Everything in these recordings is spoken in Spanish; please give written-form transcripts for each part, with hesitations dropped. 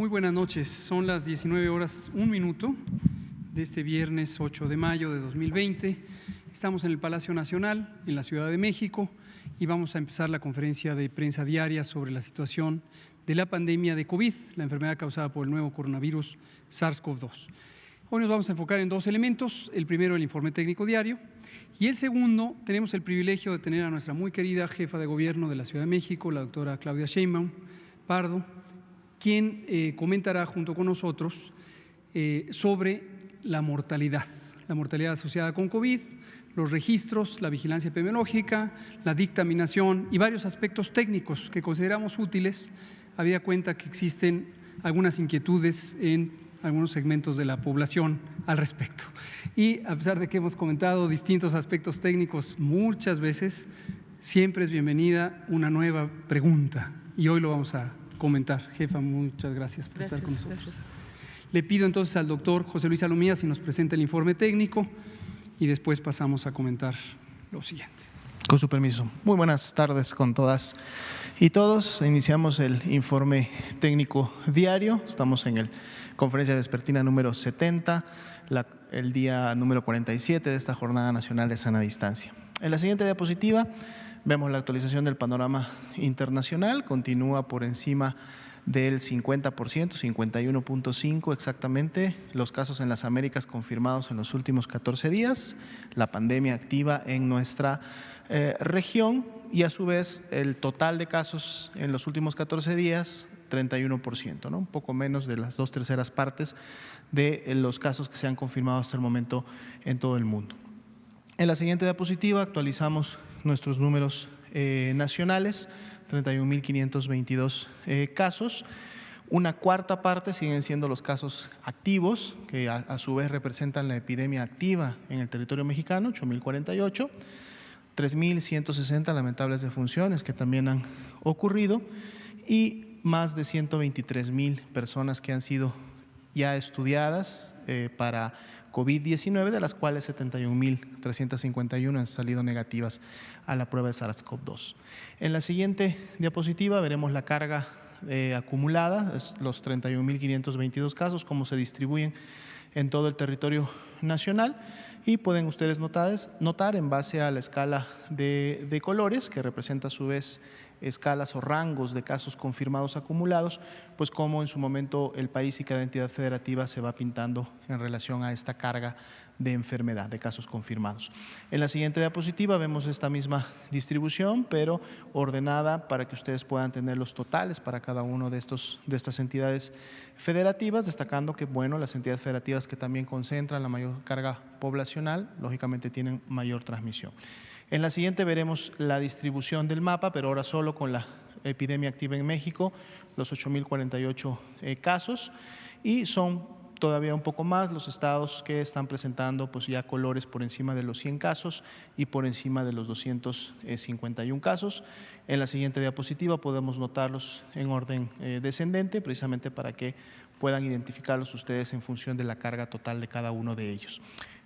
Muy buenas noches. Son las 19:01 de este viernes 8 de mayo de 2020. Estamos en el Palacio Nacional, en la Ciudad de México, y vamos a empezar la conferencia de prensa diaria sobre la situación de la pandemia de COVID, la enfermedad causada por el nuevo coronavirus SARS-CoV-2. Hoy nos vamos a enfocar en dos elementos. El primero, el informe técnico diario, y el segundo, tenemos el privilegio de tener a nuestra muy querida jefa de gobierno de la Ciudad de México, la doctora Claudia Sheinbaum Pardo, quien comentará junto con nosotros sobre la mortalidad asociada con COVID, los registros, la vigilancia epidemiológica, la dictaminación y varios aspectos técnicos que consideramos útiles, habida cuenta que existen algunas inquietudes en algunos segmentos de la población al respecto. Y a pesar de que hemos comentado distintos aspectos técnicos muchas veces, siempre es bienvenida una nueva pregunta, y hoy lo vamos a comentar. Jefa, muchas gracias por estar con nosotros. Gracias. Le pido entonces al doctor José Luis Salomía si nos presenta el informe técnico y después pasamos a comentar lo siguiente. Con su permiso. Muy buenas tardes con todas y todos. Iniciamos el informe técnico diario. Estamos en el conferencia vespertina número 70, el día número 47 de esta Jornada Nacional de Sana Distancia. En la siguiente diapositiva vemos la actualización del panorama internacional. Continúa por encima del 50%, 51.5% exactamente, los casos en las Américas confirmados en los últimos 14 días, la pandemia activa en nuestra región, y a su vez el total de casos en los últimos 14 días, 31%, ¿no? Un poco menos de las 2/3 partes de los casos que se han confirmado hasta el momento en todo el mundo. En la siguiente diapositiva actualizamos nuestros números nacionales. 31.522 casos. Una cuarta parte siguen siendo los casos activos, que a su vez representan la epidemia activa en el territorio mexicano, 8.048. 3.160 lamentables defunciones que también han ocurrido, y más de 123.000 personas que han sido ya estudiadas para COVID-19, de las cuales 71.351 han salido negativas a la prueba de SARS-CoV-2. En la siguiente diapositiva veremos la carga acumulada, los 31.522 casos, cómo se distribuyen en todo el territorio nacional, y pueden ustedes notar en base a la escala de colores, que representa a su vez escalas o rangos de casos confirmados acumulados, pues cómo en su momento el país y cada entidad federativa se va pintando en relación a esta carga de enfermedad, de casos confirmados. En la siguiente diapositiva vemos esta misma distribución, pero ordenada para que ustedes puedan tener los totales para cada uno de estas entidades federativas, destacando que, bueno, las entidades federativas que también concentran la mayor carga poblacional, lógicamente tienen mayor transmisión. En la siguiente veremos la distribución del mapa, pero ahora solo con la epidemia activa en México, los 8.048 casos, y son todavía un poco más los estados que están presentando pues ya colores por encima de los 100 casos y por encima de los 251 casos. En la siguiente diapositiva podemos notarlos en orden descendente, precisamente para que puedan identificarlos ustedes en función de la carga total de cada uno de ellos.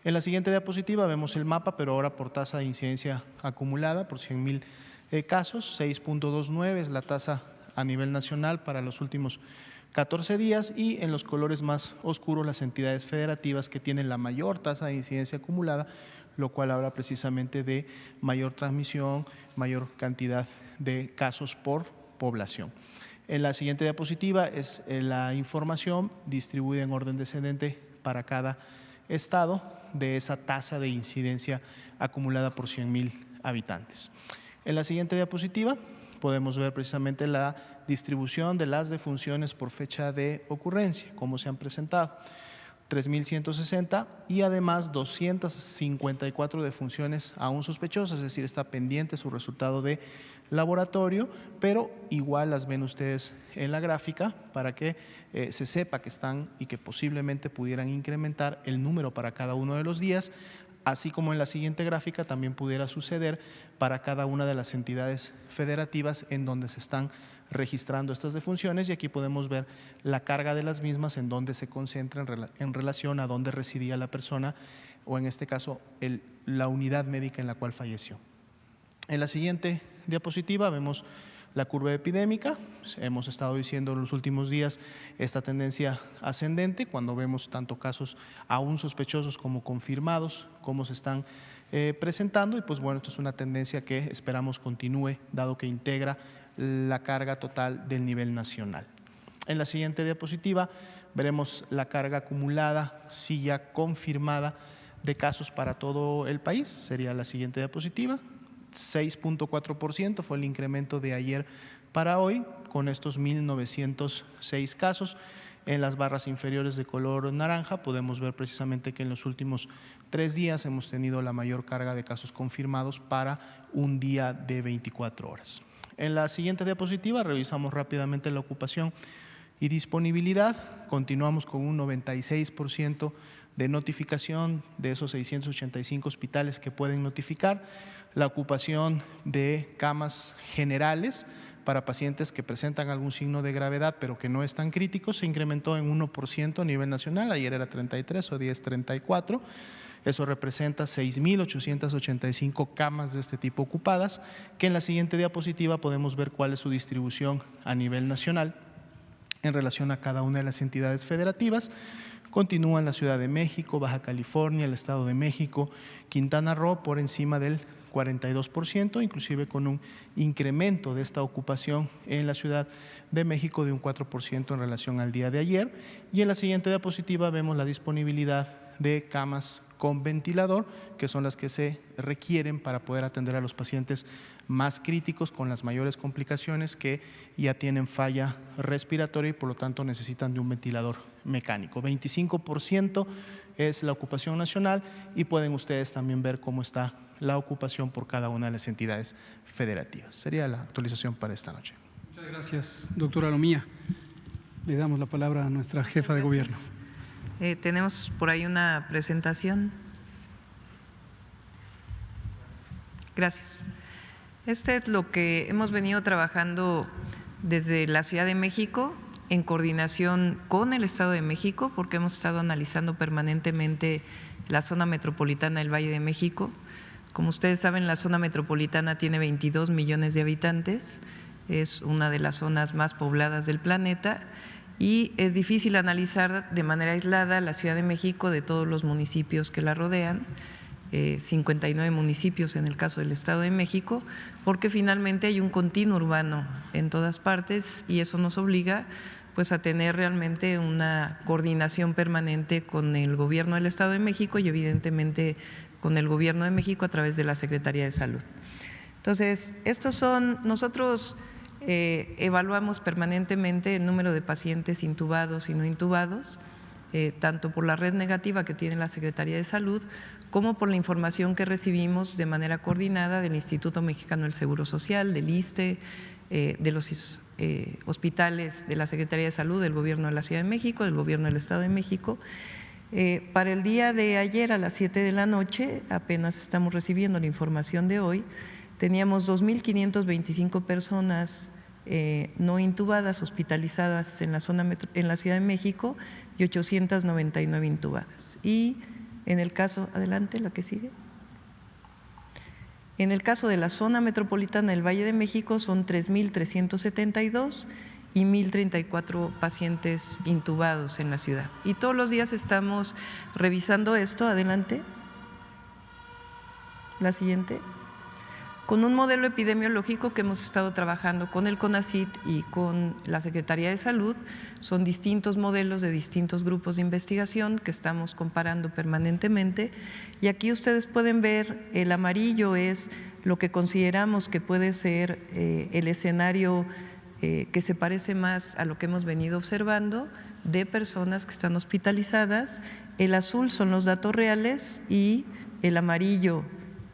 En la siguiente diapositiva vemos el mapa, pero ahora por tasa de incidencia acumulada por 100.000 casos, 6.29 es la tasa a nivel nacional para los últimos 14 días, y en los colores más oscuros las entidades federativas que tienen la mayor tasa de incidencia acumulada, lo cual habla precisamente de mayor transmisión, mayor cantidad de casos por población. En la siguiente diapositiva es la información distribuida en orden descendente para cada estado de esa tasa de incidencia acumulada por 100.000 habitantes. En la siguiente diapositiva podemos ver precisamente la distribución de las defunciones por fecha de ocurrencia, cómo se han presentado. 3.160 y además 254 defunciones aún sospechosas, es decir, está pendiente su resultado de laboratorio, pero igual las ven ustedes en la gráfica para que se sepa que están y que posiblemente pudieran incrementar el número para cada uno de los días, así como en la siguiente gráfica también pudiera suceder para cada una de las entidades federativas en donde se están registrando estas defunciones, y aquí podemos ver la carga de las mismas en donde se concentra en relación a dónde residía la persona, o en este caso la unidad médica en la cual falleció. En la siguiente diapositiva vemos la curva epidémica. Hemos estado diciendo en los últimos días esta tendencia ascendente, cuando vemos tanto casos aún sospechosos como confirmados, cómo se están presentando, y pues bueno, esto es una tendencia que esperamos continúe, dado que integra la carga total del nivel nacional. En la siguiente diapositiva veremos la carga acumulada, sí ya confirmada, de casos para todo el país. Sería la siguiente diapositiva. 6.4% fue el incremento de ayer para hoy, con estos 1.906 casos. En las barras inferiores de color naranja podemos ver precisamente que en los últimos 3 días hemos tenido la mayor carga de casos confirmados para un día de 24 horas. En la siguiente diapositiva revisamos rápidamente la ocupación y disponibilidad. Continuamos con un 96% de notificación de esos 685 hospitales que pueden notificar. La ocupación de camas generales para pacientes que presentan algún signo de gravedad pero que no están críticos se incrementó en 1% a nivel nacional. Ayer era 33, hoy es 34. Eso representa 6.885 camas de este tipo ocupadas, que en la siguiente diapositiva podemos ver cuál es su distribución a nivel nacional en relación a cada una de las entidades federativas. Continúan la Ciudad de México, Baja California, el Estado de México, Quintana Roo por encima del 42%, inclusive con un incremento de esta ocupación en la Ciudad de México de un 4% en relación al día de ayer. Y en la siguiente diapositiva vemos la disponibilidad de camas con ventilador, que son las que se requieren para poder atender a los pacientes más críticos con las mayores complicaciones, que ya tienen falla respiratoria y por lo tanto necesitan de un ventilador mecánico. 25% es la ocupación nacional, y pueden ustedes también ver cómo está la ocupación por cada una de las entidades federativas. Sería la actualización para esta noche. Muchas gracias, doctora Lomía. Le damos la palabra a nuestra jefa de gobierno. Tenemos por ahí una presentación. Gracias. Este es lo que hemos venido trabajando desde la Ciudad de México en coordinación con el Estado de México, porque hemos estado analizando permanentemente la zona metropolitana del Valle de México. Como ustedes saben, la zona metropolitana tiene 22 millones de habitantes, es una de las zonas más pobladas del planeta, y es difícil analizar de manera aislada la Ciudad de México de todos los municipios que la rodean, 59 municipios en el caso del Estado de México, porque finalmente hay un continuo urbano en todas partes, y eso nos obliga pues a tener realmente una coordinación permanente con el gobierno del Estado de México y evidentemente con el gobierno de México a través de la Secretaría de Salud. Entonces, nosotros evaluamos permanentemente el número de pacientes intubados y no intubados, tanto por la red negativa que tiene la Secretaría de Salud como por la información que recibimos de manera coordinada del Instituto Mexicano del Seguro Social, del ISSSTE, de los hospitales de la Secretaría de Salud, del Gobierno de la Ciudad de México, del Gobierno del Estado de México. Para el día de ayer a las 7 de la noche, apenas estamos recibiendo la información de hoy, teníamos 2.525 personas no intubadas, hospitalizadas en la Ciudad de México, y 899 intubadas. Y en el caso, adelante, la que sigue. En el caso de la zona metropolitana del Valle de México son 3.372 y 1.034 pacientes intubados en la ciudad. Y todos los días estamos revisando esto. Adelante. La siguiente. Con un modelo epidemiológico que hemos estado trabajando con el CONACYT y con la Secretaría de Salud. Son distintos modelos de distintos grupos de investigación que estamos comparando permanentemente. Y aquí ustedes pueden ver, el amarillo es lo que consideramos que puede ser el escenario que se parece más a lo que hemos venido observando de personas que están hospitalizadas. El azul son los datos reales y el amarillo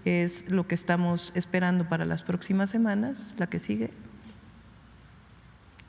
es lo que estamos esperando para las próximas semanas. La que sigue.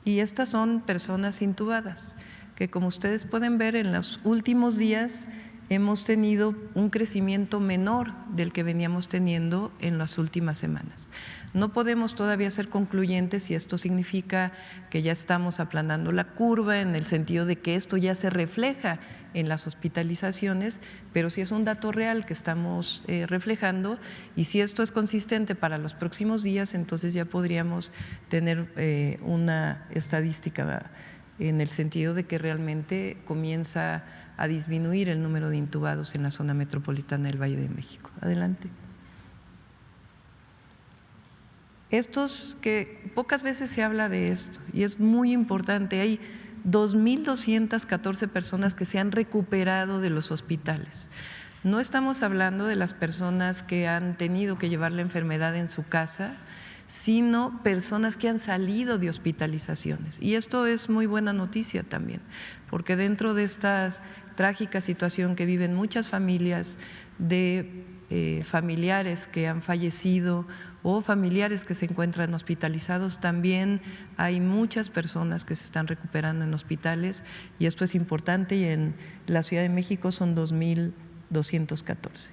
Y estas son personas intubadas, que como ustedes pueden ver en los últimos días hemos tenido un crecimiento menor del que veníamos teniendo en las últimas semanas. No podemos todavía ser concluyentes si esto significa que ya estamos aplanando la curva, en el sentido de que esto ya se refleja en las hospitalizaciones, pero sí es un dato real que estamos reflejando, y si esto es consistente para los próximos días, entonces ya podríamos tener una estadística en el sentido de que realmente comienza a disminuir el número de intubados en la zona metropolitana del Valle de México. Adelante. Estos que pocas veces se habla de esto, y es muy importante, hay 2.214 personas que se han recuperado de los hospitales. No estamos hablando de las personas que han tenido que llevar la enfermedad en su casa, sino personas que han salido de hospitalizaciones. Y esto es muy buena noticia también, porque dentro de esta trágica situación que viven muchas familias de familiares que han fallecido o familiares que se encuentran hospitalizados, también hay muchas personas que se están recuperando en hospitales, y esto es importante, y en la Ciudad de México son 2.214.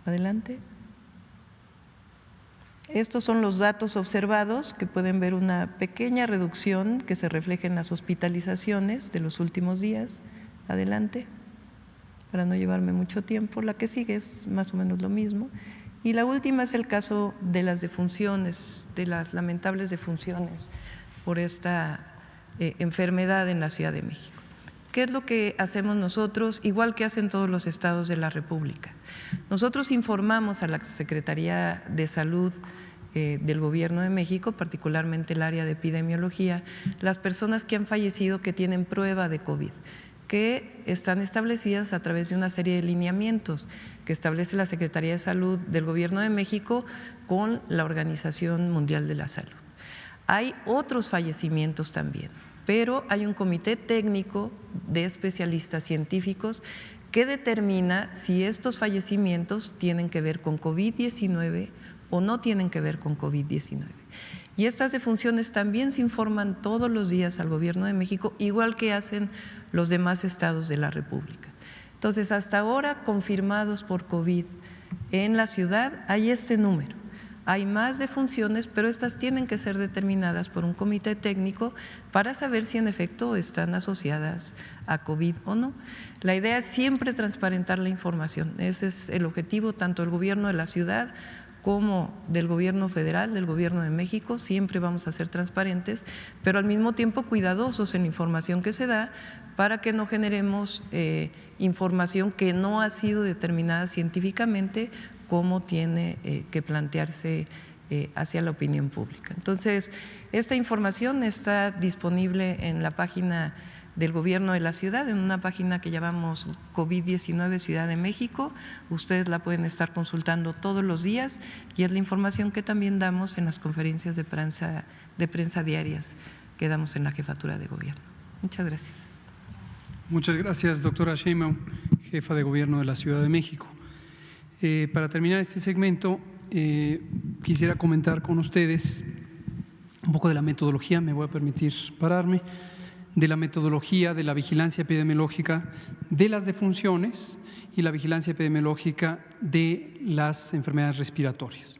Adelante. Estos son los datos observados, que pueden ver una pequeña reducción que se refleja en las hospitalizaciones de los últimos días. Adelante, para no llevarme mucho tiempo. La que sigue es más o menos lo mismo. Y la última es el caso de las defunciones, de las lamentables defunciones por esta enfermedad en la Ciudad de México. ¿Qué es lo que hacemos nosotros? Igual que hacen todos los estados de la República. Nosotros informamos a la Secretaría de Salud del Gobierno de México, particularmente el área de epidemiología, las personas que han fallecido que tienen prueba de COVID, que están establecidas a través de una serie de lineamientos que establece la Secretaría de Salud del Gobierno de México con la Organización Mundial de la Salud. Hay otros fallecimientos también, pero hay un comité técnico de especialistas científicos que determina si estos fallecimientos tienen que ver con COVID-19 o no tienen que ver con COVID-19. Y estas defunciones también se informan todos los días al Gobierno de México, igual que hacen los demás estados de la República. Entonces, hasta ahora confirmados por COVID en la ciudad hay este número. Hay más defunciones, pero estas tienen que ser determinadas por un comité técnico para saber si en efecto están asociadas a COVID o no. La idea es siempre transparentar la información. Ese es el objetivo tanto del Gobierno de la ciudad como del Gobierno federal, del Gobierno de México. Siempre vamos a ser transparentes, pero al mismo tiempo cuidadosos en la información que se da, para que no generemos información que no ha sido determinada científicamente como tiene que plantearse hacia la opinión pública. Entonces, esta información está disponible en la página del Gobierno de la ciudad, en una página que llamamos COVID-19 Ciudad de México. Ustedes la pueden estar consultando todos los días, y es la información que también damos en las conferencias de prensa diarias que damos en la Jefatura de Gobierno. Muchas gracias. Muchas gracias, doctora Sheinbaum, jefa de Gobierno de la Ciudad de México. Para terminar este segmento, quisiera comentar con ustedes un poco de la metodología, me voy a permitir pararme, de la metodología de la vigilancia epidemiológica de las defunciones y la vigilancia epidemiológica de las enfermedades respiratorias.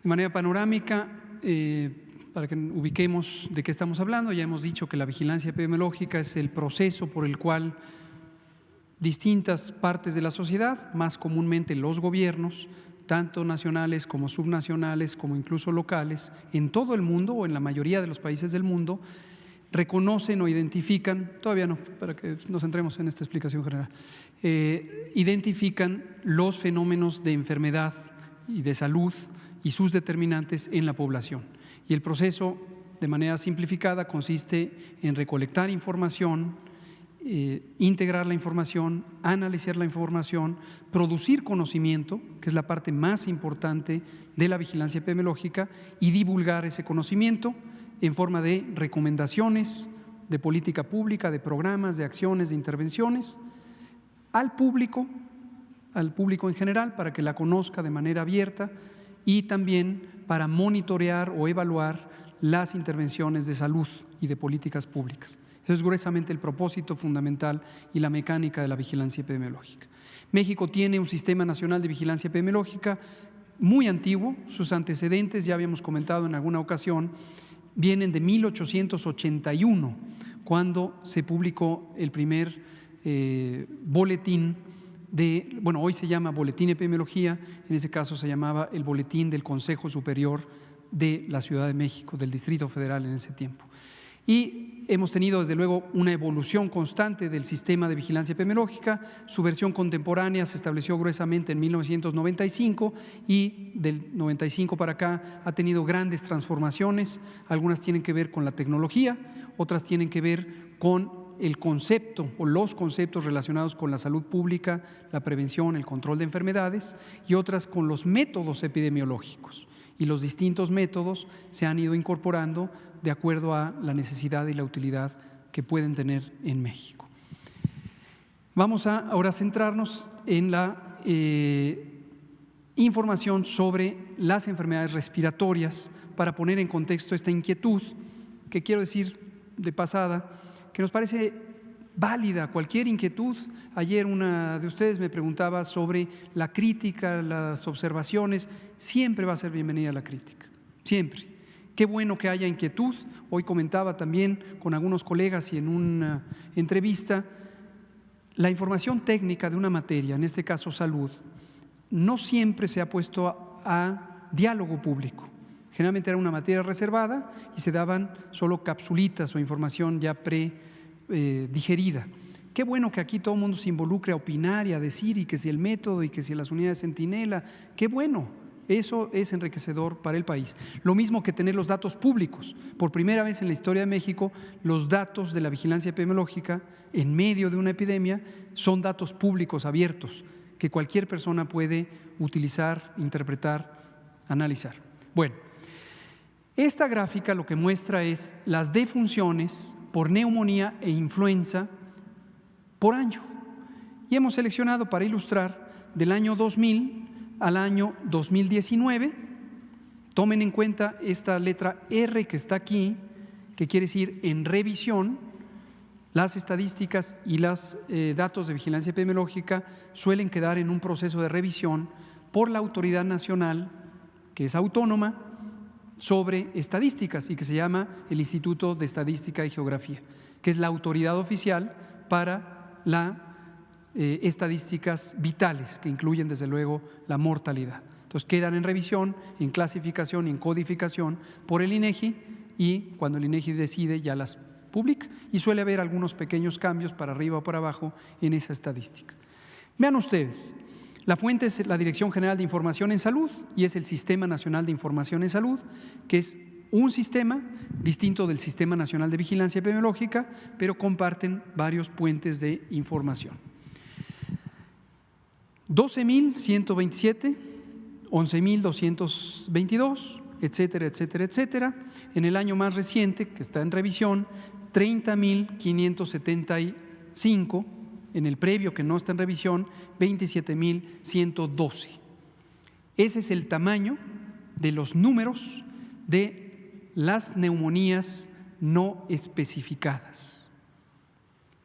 De manera panorámica, para que ubiquemos de qué estamos hablando, ya hemos dicho que la vigilancia epidemiológica es el proceso por el cual distintas partes de la sociedad, más comúnmente los gobiernos, tanto nacionales como subnacionales, como incluso locales, en todo el mundo o en la mayoría de los países del mundo, reconocen o identifican, todavía no, para que nos centremos en esta explicación general, identifican los fenómenos de enfermedad y de salud y sus determinantes en la población. Y el proceso, de manera simplificada, consiste en recolectar información, integrar la información, analizar la información, producir conocimiento, que es la parte más importante de la vigilancia epidemiológica, y divulgar ese conocimiento en forma de recomendaciones de política pública, de programas, de acciones, de intervenciones al público en general, para que la conozca de manera abierta, y también para monitorear o evaluar las intervenciones de salud y de políticas públicas. Eso es gruesamente el propósito fundamental y la mecánica de la vigilancia epidemiológica. México tiene un Sistema Nacional de Vigilancia Epidemiológica muy antiguo. Sus antecedentes, ya habíamos comentado en alguna ocasión, vienen de 1881, cuando se publicó el primer boletín hoy se llama Boletín de Epidemiología, en ese caso se llamaba el Boletín del Consejo Superior de la Ciudad de México, del Distrito Federal en ese tiempo. Y hemos tenido desde luego una evolución constante del sistema de vigilancia epidemiológica. Su versión contemporánea se estableció gruesamente en 1995 y del 95 para acá ha tenido grandes transformaciones. Algunas tienen que ver con la tecnología, otras tienen que ver con el concepto o los conceptos relacionados con la salud pública, la prevención, el control de enfermedades, y otras con los métodos epidemiológicos. Y los distintos métodos se han ido incorporando de acuerdo a la necesidad y la utilidad que pueden tener en México. Vamos a ahora centrarnos en la información sobre las enfermedades respiratorias para poner en contexto esta inquietud que quiero decir de pasada, que nos parece válida cualquier inquietud. Ayer una de ustedes me preguntaba sobre la crítica, las observaciones. Siempre va a ser bienvenida la crítica, siempre. Qué bueno que haya inquietud. Hoy comentaba también con algunos colegas y en una entrevista, la información técnica de una materia, en este caso salud, no siempre se ha puesto a diálogo público. Generalmente era una materia reservada y se daban solo capsulitas o información ya digerida. Qué bueno que aquí todo el mundo se involucre a opinar y a decir, y que si el método y que si las unidades centinela, qué bueno, eso es enriquecedor para el país. Lo mismo que tener los datos públicos. Por primera vez en la historia de México, los datos de la vigilancia epidemiológica en medio de una epidemia son datos públicos abiertos que cualquier persona puede utilizar, interpretar, analizar. Bueno, esta gráfica lo que muestra es las defunciones por neumonía e influenza por año. Y hemos seleccionado para ilustrar del año 2000 al año 2019. Tomen en cuenta esta letra R que está aquí, que quiere decir en revisión. Las estadísticas y los datos de vigilancia epidemiológica suelen quedar en un proceso de revisión por la autoridad nacional, que es autónoma, sobre estadísticas y que se llama el Instituto de Estadística y Geografía, que es la autoridad oficial para las estadísticas vitales, que incluyen desde luego la mortalidad. Entonces quedan en revisión, en clasificación y en codificación por el INEGI, y cuando el INEGI decide ya las publica, y suele haber algunos pequeños cambios para arriba o para abajo en esa estadística. Vean ustedes, la fuente es la Dirección General de Información en Salud y es el Sistema Nacional de Información en Salud, que es un sistema distinto del Sistema Nacional de Vigilancia Epidemiológica, pero comparten varios puentes de información. 12.127, 11.222, etcétera, etcétera, etcétera. En el año más reciente, que está en revisión, 30.575. En el previo, que no está en revisión, 27.112. Ese es el tamaño de los números de las neumonías no especificadas.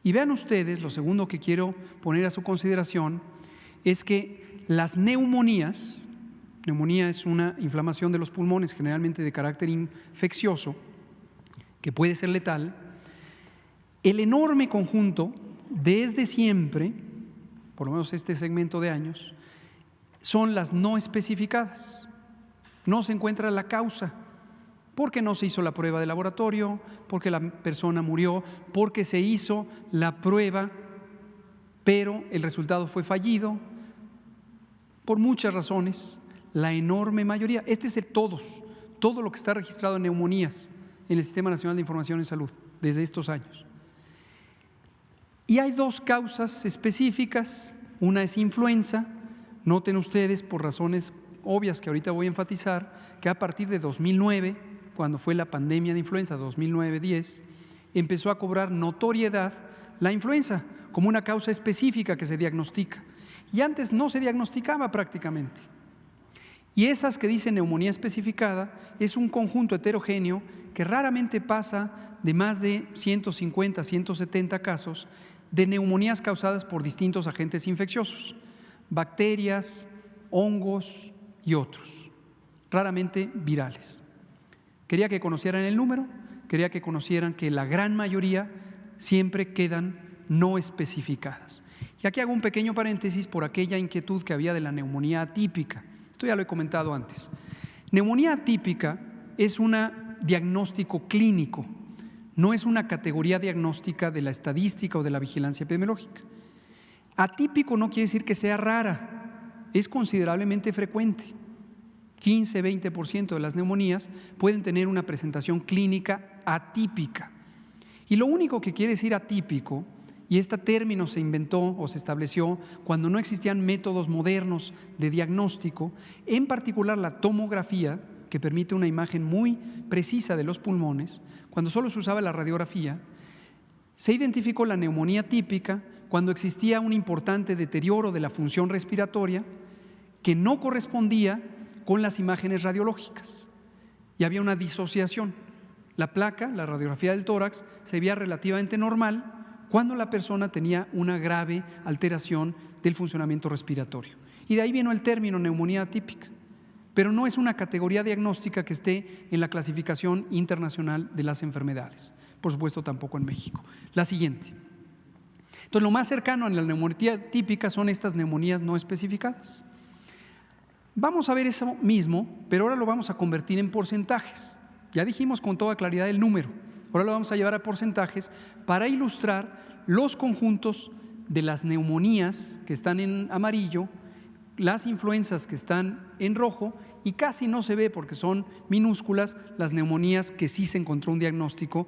Y vean ustedes, lo segundo que quiero poner a su consideración es que las neumonías, neumonía es una inflamación de los pulmones, generalmente de carácter infeccioso, que puede ser letal. El enorme conjunto, desde siempre, por lo menos este segmento de años, son las no especificadas. No se encuentra la causa, porque no se hizo la prueba de laboratorio, porque la persona murió, porque se hizo la prueba, pero el resultado fue fallido, por muchas razones. La enorme mayoría, este es todo lo que está registrado en neumonías en el Sistema Nacional de Información en Salud desde estos años. Y hay dos causas específicas. Una es influenza. Noten ustedes, por razones obvias que ahorita voy a enfatizar, que a partir de 2009, cuando fue la pandemia de influenza, 2009-10, empezó a cobrar notoriedad la influenza como una causa específica que se diagnostica. Y antes no se diagnosticaba prácticamente. Y esas que dicen neumonía especificada es un conjunto heterogéneo que raramente pasa de más de 150, 170 casos de neumonías causadas por distintos agentes infecciosos, bacterias, hongos y otros, raramente virales. Quería que conocieran el número, quería que conocieran que la gran mayoría siempre quedan no especificadas. Y aquí hago un pequeño paréntesis por aquella inquietud que había de la neumonía atípica. Esto ya lo he comentado antes. Neumonía atípica es un diagnóstico clínico, no es una categoría diagnóstica de la estadística o de la vigilancia epidemiológica. Atípico no quiere decir que sea rara, es considerablemente frecuente. 15-20% de las neumonías pueden tener una presentación clínica atípica. Y lo único que quiere decir atípico, y este término se inventó o se estableció cuando no existían métodos modernos de diagnóstico, en particular la tomografía, que permite una imagen muy precisa de los pulmones, cuando solo se usaba la radiografía, se identificó la neumonía típica cuando existía un importante deterioro de la función respiratoria que no correspondía con las imágenes radiológicas y había una disociación. La placa, la radiografía del tórax, se veía relativamente normal cuando la persona tenía una grave alteración del funcionamiento respiratorio. Y de ahí vino el término neumonía atípica, pero no es una categoría diagnóstica que esté en la clasificación internacional de las enfermedades, por supuesto tampoco en México. La siguiente. Entonces, lo más cercano a la neumonía típica son estas neumonías no especificadas. Vamos a ver eso mismo, pero ahora lo vamos a convertir en porcentajes. Ya dijimos con toda claridad el número, ahora lo vamos a llevar a porcentajes para ilustrar los conjuntos de las neumonías que están en amarillo, las influencias que están en rojo y casi no se ve porque son minúsculas las neumonías que sí se encontró un diagnóstico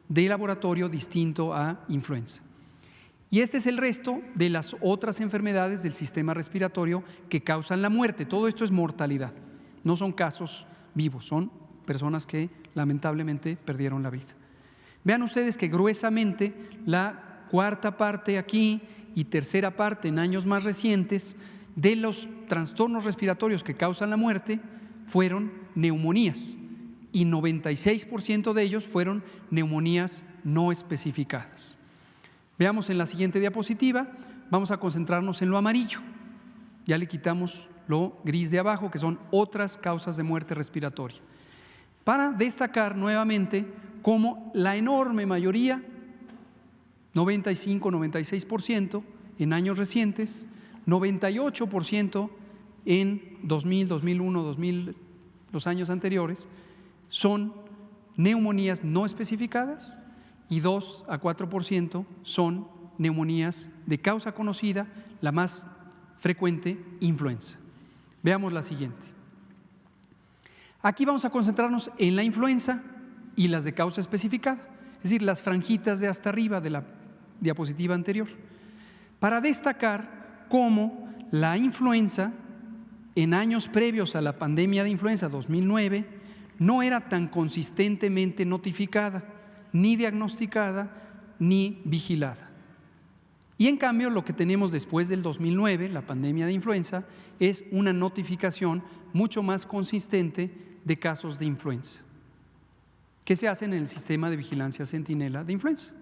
de laboratorio distinto a influenza. Y este es el resto de las otras enfermedades del sistema respiratorio que causan la muerte. Todo esto es mortalidad, no son casos vivos, son personas que lamentablemente perdieron la vida. Vean ustedes que gruesamente la cuarta parte aquí y tercera parte en años más recientes de los trastornos respiratorios que causan la muerte fueron neumonías y 96% de ellos fueron neumonías no especificadas. Veamos en la siguiente diapositiva, vamos a concentrarnos en lo amarillo. Ya le quitamos lo gris de abajo, que son otras causas de muerte respiratoria, para destacar nuevamente cómo la enorme mayoría, 95-96% en años recientes, 98% en 2000, 2001, 2000, los años anteriores, son neumonías no especificadas y 2 a 4% son neumonías de causa conocida, la más frecuente, influenza. Veamos la siguiente. Aquí vamos a concentrarnos en la influenza y las de causa especificada, es decir, las franjitas de hasta arriba de la diapositiva anterior, para destacar cómo la influenza en años previos a la pandemia de influenza 2009 no era tan consistentemente notificada, ni diagnosticada, ni vigilada. Y en cambio lo que tenemos después del 2009, la pandemia de influenza, es una notificación mucho más consistente de casos de influenza, que se hacen en el sistema de vigilancia centinela de influenza,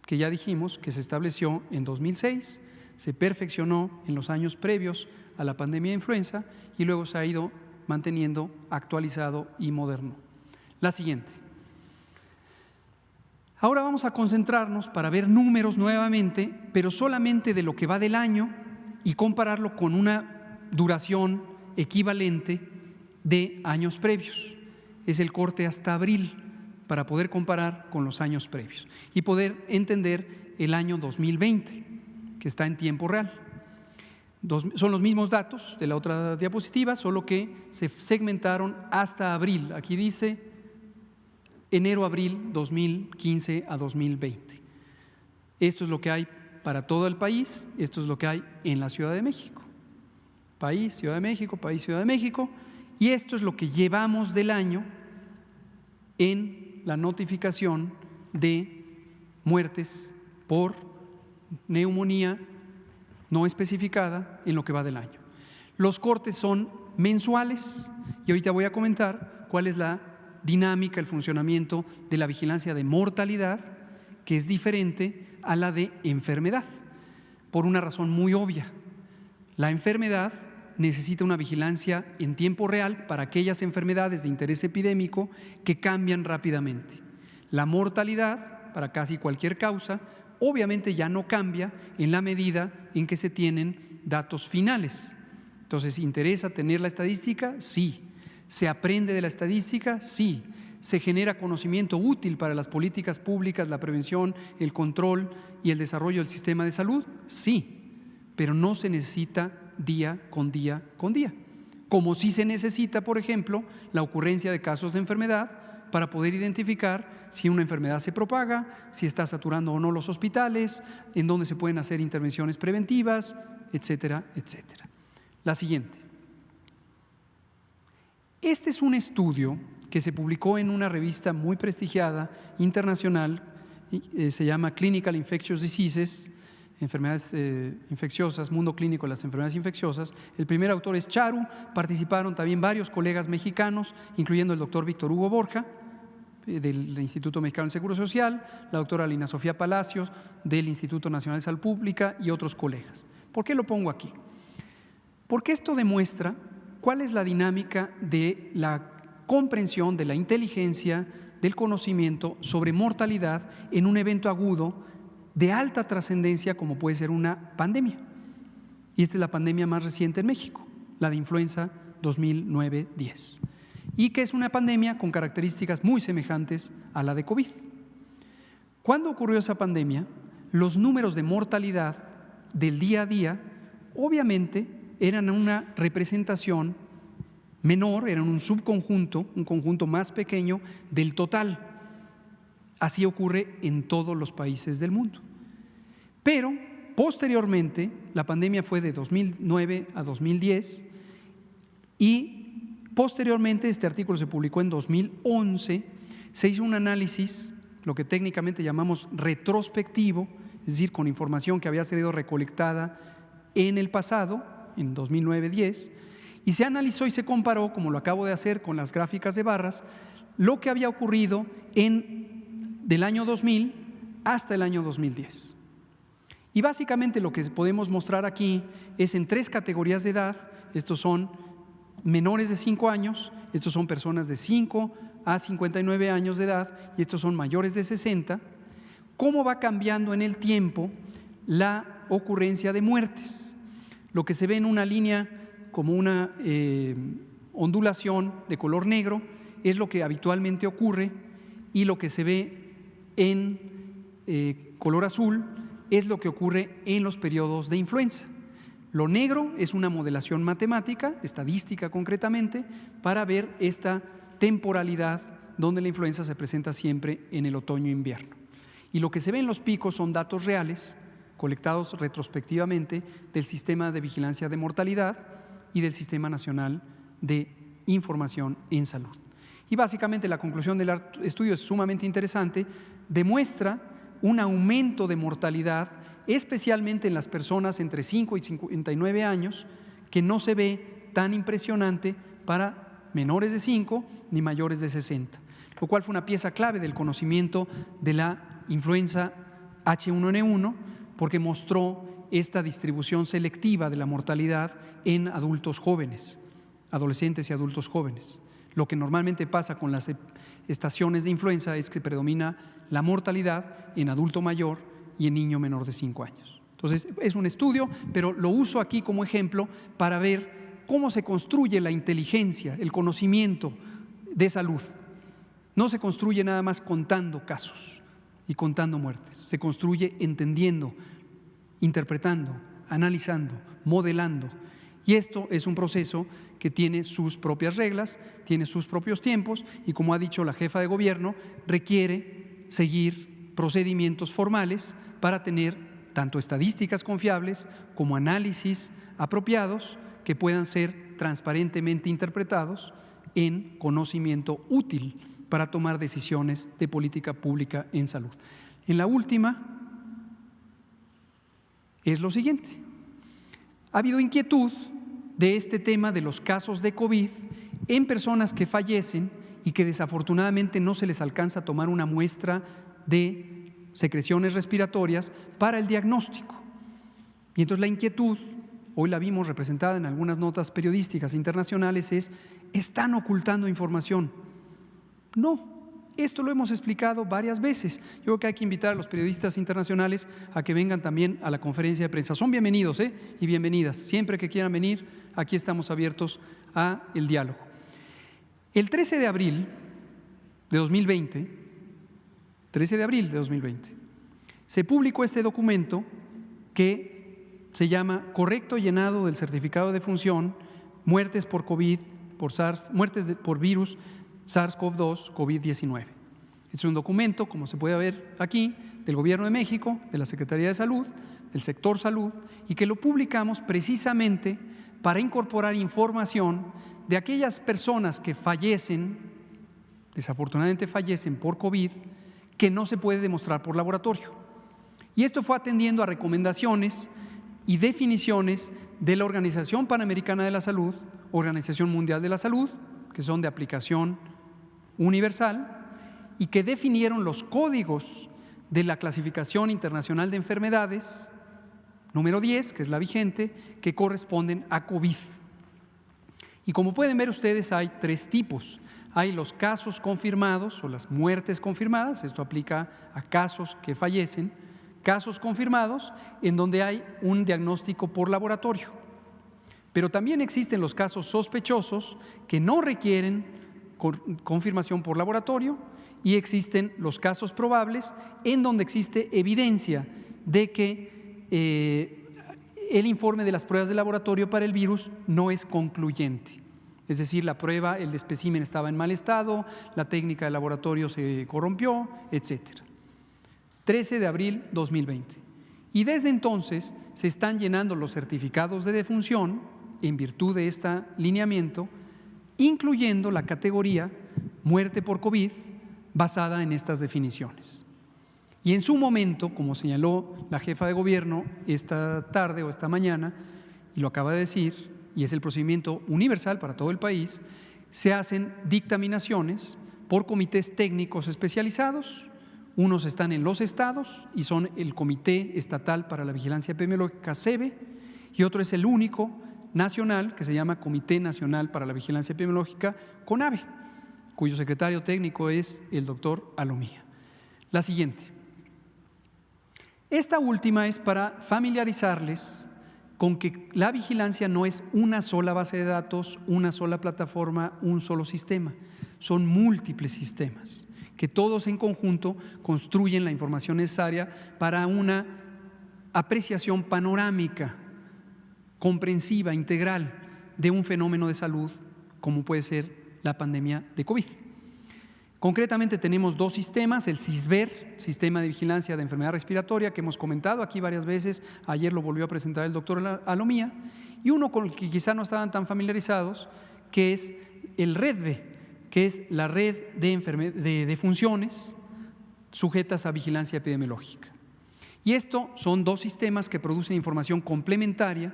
que ya dijimos que se estableció en 2006, se perfeccionó en los años previos a la pandemia de influenza y luego se ha ido manteniendo actualizado y moderno. La siguiente. Ahora vamos a concentrarnos para ver números nuevamente, pero solamente de lo que va del año y compararlo con una duración equivalente de años previos. Es el corte hasta abril para poder comparar con los años previos y poder entender el año 2020, que está en tiempo real. Son los mismos datos de la otra diapositiva, solo que se segmentaron hasta abril. Aquí dice enero-abril 2015 a 2020. Esto es lo que hay para todo el país, esto es lo que hay en la Ciudad de México. País, Ciudad de México, país, Ciudad de México. Y esto es lo que llevamos del año en la notificación de muertes por neumonía no especificada en lo que va del año. Los cortes son mensuales y ahorita voy a comentar cuál es la dinámica el funcionamiento de la vigilancia de mortalidad, que es diferente a la de enfermedad, por una razón muy obvia. La enfermedad necesita una vigilancia en tiempo real para aquellas enfermedades de interés epidémico que cambian rápidamente. La mortalidad, para casi cualquier causa, obviamente ya no cambia en la medida en que se tienen datos finales. Entonces, ¿interesa tener la estadística? Sí. ¿Se aprende de la estadística? Sí. ¿Se genera conocimiento útil para las políticas públicas, la prevención, el control y el desarrollo del sistema de salud? Sí, pero no se necesita día con día con día. Como sí se necesita, por ejemplo, la ocurrencia de casos de enfermedad para poder identificar si una enfermedad se propaga, si está saturando o no los hospitales, en dónde se pueden hacer intervenciones preventivas, etcétera, etcétera. La siguiente. Este es un estudio que se publicó en una revista muy prestigiada, internacional, se llama Clinical Infectious Diseases, enfermedades infecciosas, Mundo Clínico de las Enfermedades Infecciosas. El primer autor es Charu, participaron también varios colegas mexicanos, incluyendo el doctor Víctor Hugo Borja, del Instituto Mexicano del Seguro Social, la doctora Lina Sofía Palacios, del Instituto Nacional de Salud Pública y otros colegas. ¿Por qué lo pongo aquí? Porque esto demuestra cuál es la dinámica de la comprensión de la inteligencia, del conocimiento sobre mortalidad en un evento agudo de alta trascendencia como puede ser una pandemia. Y esta es la pandemia más reciente en México, la de influenza 2009-10, y que es una pandemia con características muy semejantes a la de COVID. Cuando ocurrió esa pandemia, los números de mortalidad del día a día obviamente eran una representación menor, eran un subconjunto, un conjunto más pequeño del total. Así ocurre en todos los países del mundo. Pero posteriormente, la pandemia fue de 2009 a 2010 y posteriormente, este artículo se publicó en 2011, se hizo un análisis, lo que técnicamente llamamos retrospectivo, es decir, con información que había sido recolectada en el pasado, en 2009-10, y se analizó y se comparó, como lo acabo de hacer con las gráficas de barras, lo que había ocurrido del año 2000 hasta el año 2010. Y básicamente lo que podemos mostrar aquí es en 3 categorías de edad. Estos son menores de 5 años, estos son personas de 5 a 59 años de edad y estos son mayores de 60, cómo va cambiando en el tiempo la ocurrencia de muertes. Lo que se ve en una línea como una ondulación de color negro es lo que habitualmente ocurre, y lo que se ve en color azul es lo que ocurre en los periodos de influenza. Lo negro es una modelación matemática, estadística concretamente, para ver esta temporalidad donde la influenza se presenta siempre en el otoño-invierno. Y lo que se ve en los picos son datos reales, colectados retrospectivamente del Sistema de Vigilancia de Mortalidad y del Sistema Nacional de Información en Salud. Y básicamente la conclusión del estudio es sumamente interesante, demuestra un aumento de mortalidad, especialmente en las personas entre 5 y 59 años, que no se ve tan impresionante para menores de 5 ni mayores de 60, lo cual fue una pieza clave del conocimiento de la influenza H1N1, porque mostró esta distribución selectiva de la mortalidad en adultos jóvenes, adolescentes y adultos jóvenes. Lo que normalmente pasa con las estaciones de influenza es que predomina la mortalidad en adulto mayor y en niño menor de 5 años. Entonces, es un estudio, pero lo uso aquí como ejemplo para ver cómo se construye la inteligencia, el conocimiento de salud. No se construye nada más contando casos y contando muertes, se construye entendiendo, interpretando, analizando, modelando. Y esto es un proceso que tiene sus propias reglas, tiene sus propios tiempos y, como ha dicho la jefa de gobierno, requiere seguir procedimientos formales para tener tanto estadísticas confiables como análisis apropiados que puedan ser transparentemente interpretados en conocimiento útil para tomar decisiones de política pública en salud. En la última es lo siguiente. Ha habido inquietud de este tema de los casos de COVID en personas que fallecen y que desafortunadamente no se les alcanza a tomar una muestra de secreciones respiratorias para el diagnóstico. Y entonces la inquietud, hoy la vimos representada en algunas notas periodísticas internacionales, es: ¿están ocultando información? No. Esto lo hemos explicado varias veces. Yo creo que hay que invitar a los periodistas internacionales a que vengan también a la conferencia de prensa. Son bienvenidos y bienvenidas. Siempre que quieran venir, aquí estamos abiertos a el diálogo. El 13 de abril de 2020, se publicó este documento que se llama Correcto llenado del certificado de defunción, muertes por COVID, muertes por virus SARS-CoV-2, COVID-19. Es un documento, como se puede ver aquí, del Gobierno de México, de la Secretaría de Salud, del sector salud, y que lo publicamos precisamente para incorporar información de aquellas personas que fallecen, desafortunadamente fallecen por COVID, que no se puede demostrar por laboratorio. Y esto fue atendiendo a recomendaciones y definiciones de la Organización Panamericana de la Salud, Organización Mundial de la Salud, que son de aplicación universal y que definieron los códigos de la Clasificación Internacional de Enfermedades, número 10, que es la vigente, que corresponden a COVID. Y como pueden ver ustedes, hay tres tipos. Hay los casos confirmados o las muertes confirmadas, esto aplica a casos que fallecen, casos confirmados en donde hay un diagnóstico por laboratorio. Pero también existen los casos sospechosos que no requieren confirmación por laboratorio, y existen los casos probables en donde existe evidencia de que el informe de las pruebas de laboratorio para el virus no es concluyente. Es decir, la prueba, el espécimen estaba en mal estado, la técnica de laboratorio se corrompió, etc. 13 de abril 2020. Y desde entonces se están llenando los certificados de defunción en virtud de este lineamiento, incluyendo la categoría muerte por COVID basada en estas definiciones. Y en su momento, como señaló la jefa de gobierno esta tarde o esta mañana, y lo acaba de decir, y es el procedimiento universal para todo el país, se hacen dictaminaciones por comités técnicos especializados. Unos están en los estados y son el Comité Estatal para la Vigilancia Epidemiológica, CEBE, y otro es el único nacional que se llama Comité Nacional para la Vigilancia Epidemiológica, CONAVE, cuyo secretario técnico es el doctor Alomía. La siguiente. Esta última es para familiarizarles con que la vigilancia no es una sola base de datos, una sola plataforma, un solo sistema. Son múltiples sistemas que todos en conjunto construyen la información necesaria para una apreciación panorámica, comprensiva, integral de un fenómeno de salud como puede ser la pandemia de COVID. Concretamente tenemos dos sistemas, el SISVER, Sistema de Vigilancia de Enfermedad Respiratoria, que hemos comentado aquí varias veces, ayer lo volvió a presentar el doctor Alomía, y uno con el que quizá no estaban tan familiarizados, que es el REDVE, que es la red de defunciones sujetas a vigilancia epidemiológica. Y esto son dos sistemas que producen información complementaria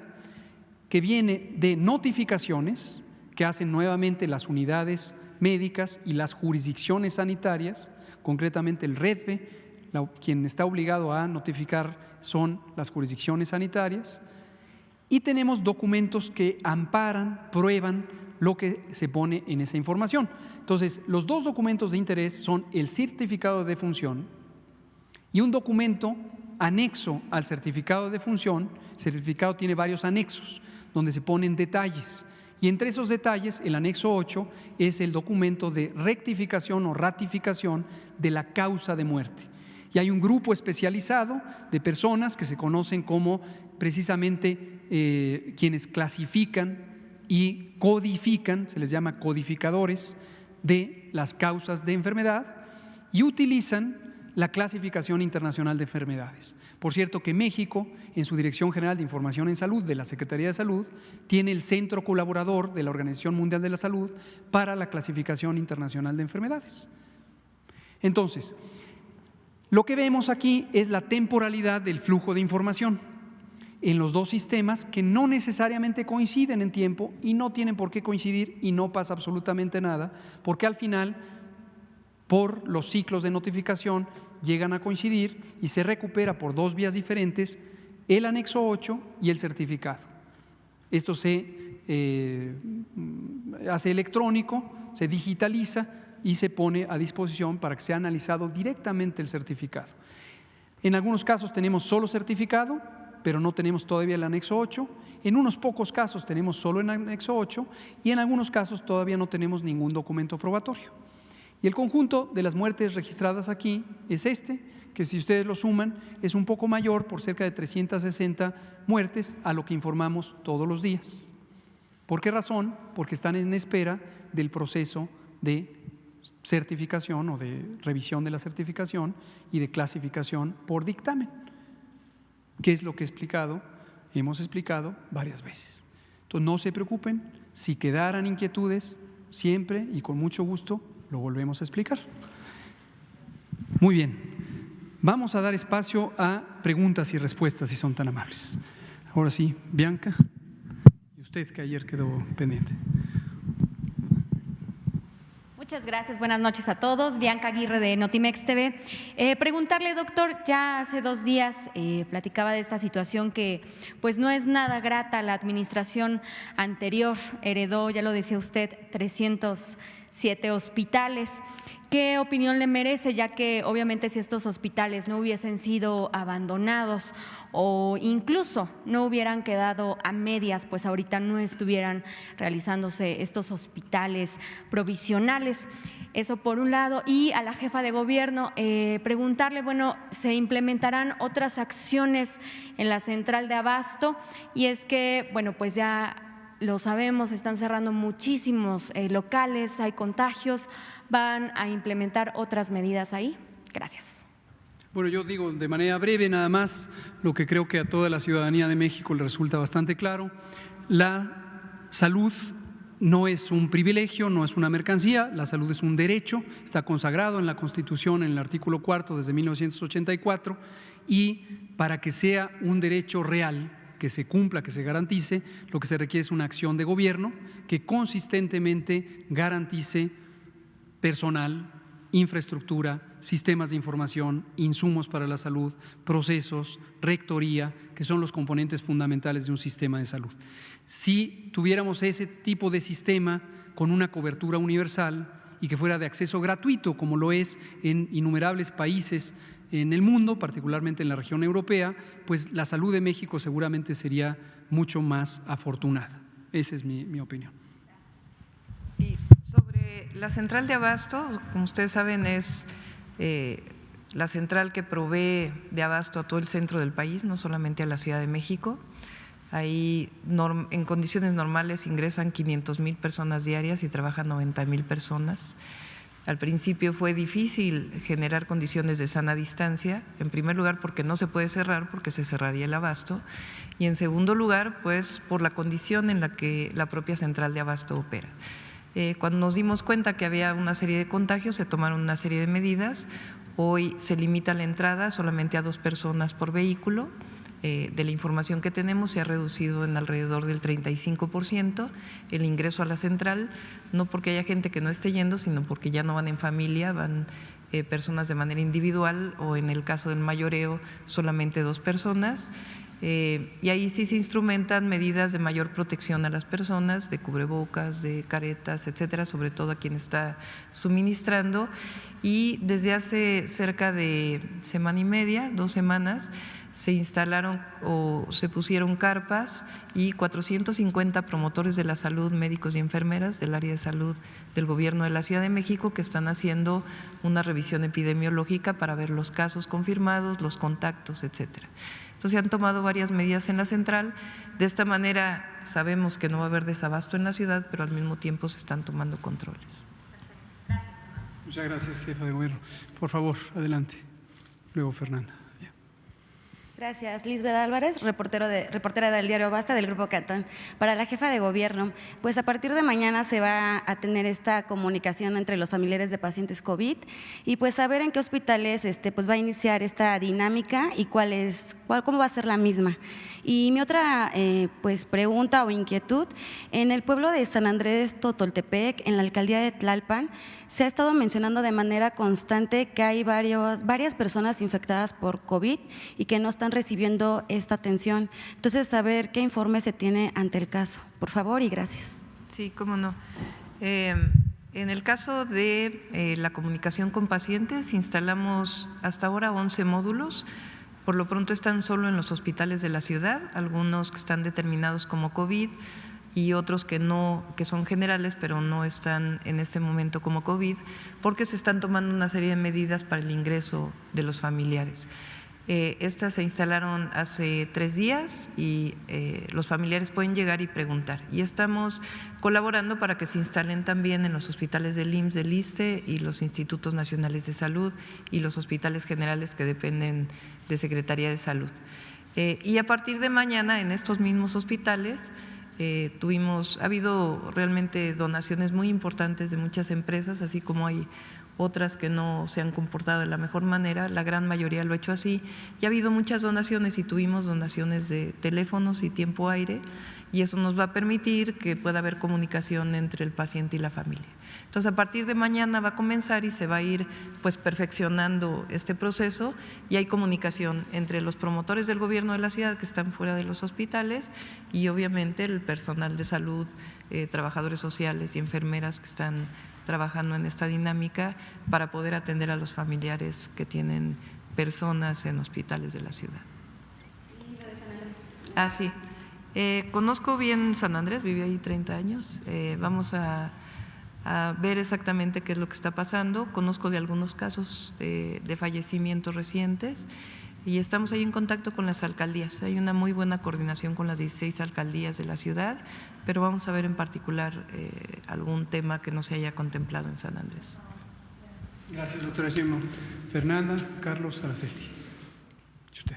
que viene de notificaciones que hacen nuevamente las unidades médicas y las jurisdicciones sanitarias, concretamente el REDVE, quien está obligado a notificar son las jurisdicciones sanitarias, y tenemos documentos que amparan, prueban lo que se pone en esa información. Entonces, los dos documentos de interés son el certificado de defunción y un documento anexo al certificado de defunción. El certificado tiene varios anexos donde se ponen detalles. Y entre esos detalles, el anexo 8 es el documento de rectificación o ratificación de la causa de muerte. Y hay un grupo especializado de personas que se conocen como precisamente quienes clasifican y codifican, se les llama codificadores de las causas de enfermedad, y utilizan la Clasificación Internacional de Enfermedades. Por cierto que México, en su Dirección General de Información en Salud de la Secretaría de Salud, tiene el centro colaborador de la Organización Mundial de la Salud para la Clasificación Internacional de Enfermedades. Entonces, lo que vemos aquí es la temporalidad del flujo de información. en los dos sistemas que no necesariamente coinciden en tiempo y no tienen por qué coincidir y no pasa absolutamente nada, porque al final, por los ciclos de notificación, llegan a coincidir y se recupera por dos vías diferentes el anexo 8 y el certificado. Esto se hace electrónico, se digitaliza y se pone a disposición para que sea analizado directamente el certificado. En algunos casos tenemos solo certificado, pero no tenemos todavía el anexo 8. En unos pocos casos tenemos solo el anexo 8 y en algunos casos todavía no tenemos ningún documento probatorio. Y el conjunto de las muertes registradas aquí es que si ustedes lo suman es un poco mayor, por cerca de 360 muertes, a lo que informamos todos los días. ¿Por qué razón? Porque están en espera del proceso de certificación o de revisión de la certificación y de clasificación por dictamen, que es lo que hemos explicado varias veces. Entonces no se preocupen, si quedaran inquietudes, siempre y con mucho gusto lo volvemos a explicar. Muy bien, vamos a dar espacio a preguntas y respuestas si son tan amables. Ahora sí, Bianca, y usted que ayer quedó pendiente. Muchas gracias, buenas noches a todos. Bianca Aguirre de Notimex TV. Preguntarle, doctor, ya hace 2 días platicaba de esta situación que pues no es nada grata. La administración anterior heredó, ya lo decía usted, 307 hospitales. ¿Qué opinión le merece? Ya que obviamente si estos hospitales no hubiesen sido abandonados o incluso no hubieran quedado a medias, pues ahorita no estuvieran realizándose estos hospitales provisionales. Eso por un lado. Y a la jefa de gobierno preguntarle, bueno, ¿se implementarán otras acciones en la central de abasto? Y es que, bueno, pues ya lo sabemos, están cerrando muchísimos locales, hay contagios. ¿Van a implementar otras medidas ahí? Gracias. Bueno, yo digo de manera breve nada más lo que creo que a toda la ciudadanía de México le resulta bastante claro. La salud no es un privilegio, no es una mercancía, la salud es un derecho, está consagrado en la Constitución en el artículo 4 desde 1984 y para que sea un derecho real, que se cumpla, que se garantice, lo que se requiere es una acción de gobierno que consistentemente garantice personal, infraestructura, sistemas de información, insumos para la salud, procesos, rectoría, que son los componentes fundamentales de un sistema de salud. Si tuviéramos ese tipo de sistema con una cobertura universal y que fuera de acceso gratuito, como lo es en innumerables países en el mundo, particularmente en la región europea, pues la salud de México seguramente sería mucho más afortunada. Esa es mi opinión. Sí. Sobre la central de abasto, como ustedes saben, es la central que provee de abasto a todo el centro del país, no solamente a la Ciudad de México. Ahí en condiciones normales ingresan 500,000 personas diarias y trabajan 90,000 personas. Al principio fue difícil generar condiciones de sana distancia, en primer lugar porque no se puede cerrar, porque se cerraría el abasto, y en segundo lugar, pues por la condición en la que la propia central de abasto opera. Cuando nos dimos cuenta que había una serie de contagios, se tomaron una serie de medidas. Hoy se limita la entrada solamente a 2 personas por vehículo. De la información que tenemos, se ha reducido en alrededor del 35% el ingreso a la central, no porque haya gente que no esté yendo, sino porque ya no van en familia, van personas de manera individual o en el caso del mayoreo solamente 2 personas. Y ahí sí se instrumentan medidas de mayor protección a las personas, de cubrebocas, de caretas, etcétera, sobre todo a quien está suministrando. Y desde hace cerca de semana y media, 2 semanas, se instalaron o se pusieron carpas y 450 promotores de la salud, médicos y enfermeras del área de salud del Gobierno de la Ciudad de México que están haciendo una revisión epidemiológica para ver los casos confirmados, los contactos, etcétera. Entonces se han tomado varias medidas en la central. De esta manera sabemos que no va a haber desabasto en la ciudad, pero al mismo tiempo se están tomando controles. Muchas gracias, jefa de gobierno. Por favor, adelante. Luego, Fernanda. Gracias. Lisbeth Álvarez, reportera del diario Basta del Grupo Cantón. Para la jefa de gobierno, pues a partir de mañana se va a tener esta comunicación entre los familiares de pacientes COVID y pues saber en qué hospitales pues va a iniciar esta dinámica y cómo va a ser la misma. Y mi otra pues pregunta o inquietud, en el pueblo de San Andrés Totoltepec, en la alcaldía de Tlalpan, se ha estado mencionando de manera constante que hay varias personas infectadas por COVID y que no están recibiendo esta atención. Entonces, saber qué informe se tiene ante el caso, por favor, y gracias. Sí, cómo no. En el caso de la comunicación con pacientes, instalamos hasta ahora 11 módulos. Por lo pronto están solo en los hospitales de la ciudad, algunos que están determinados como COVID y otros que no, que son generales, pero no están en este momento como COVID, porque se están tomando una serie de medidas para el ingreso de los familiares. Estas se instalaron hace 3 días y los familiares pueden llegar y preguntar. Y estamos colaborando para que se instalen también en los hospitales del IMSS, del ISSSTE y los institutos nacionales de salud y los hospitales generales que dependen de Secretaría de Salud. Y a partir de mañana en estos mismos hospitales ha habido realmente donaciones muy importantes de muchas empresas, así como hay otras que no se han comportado de la mejor manera, la gran mayoría lo ha hecho así, y ha habido muchas donaciones y tuvimos donaciones de teléfonos y tiempo aire, y eso nos va a permitir que pueda haber comunicación entre el paciente y la familia. Entonces, a partir de mañana va a comenzar y se va a ir pues perfeccionando este proceso y hay comunicación entre los promotores del gobierno de la ciudad que están fuera de los hospitales y obviamente el personal de salud, trabajadores sociales y enfermeras que están trabajando en esta dinámica para poder atender a los familiares que tienen personas en hospitales de la ciudad. Ah, sí. Conozco bien San Andrés, viví ahí 30 años. Vamos a ver exactamente qué es lo que está pasando. Conozco de algunos casos de fallecimientos recientes y estamos ahí en contacto con las alcaldías. Hay una muy buena coordinación con las 16 alcaldías de la ciudad, pero vamos a ver en particular algún tema que no se haya contemplado en San Andrés. Gracias, doctora Sheinbaum. Fernanda, Carlos, Araceli. Usted.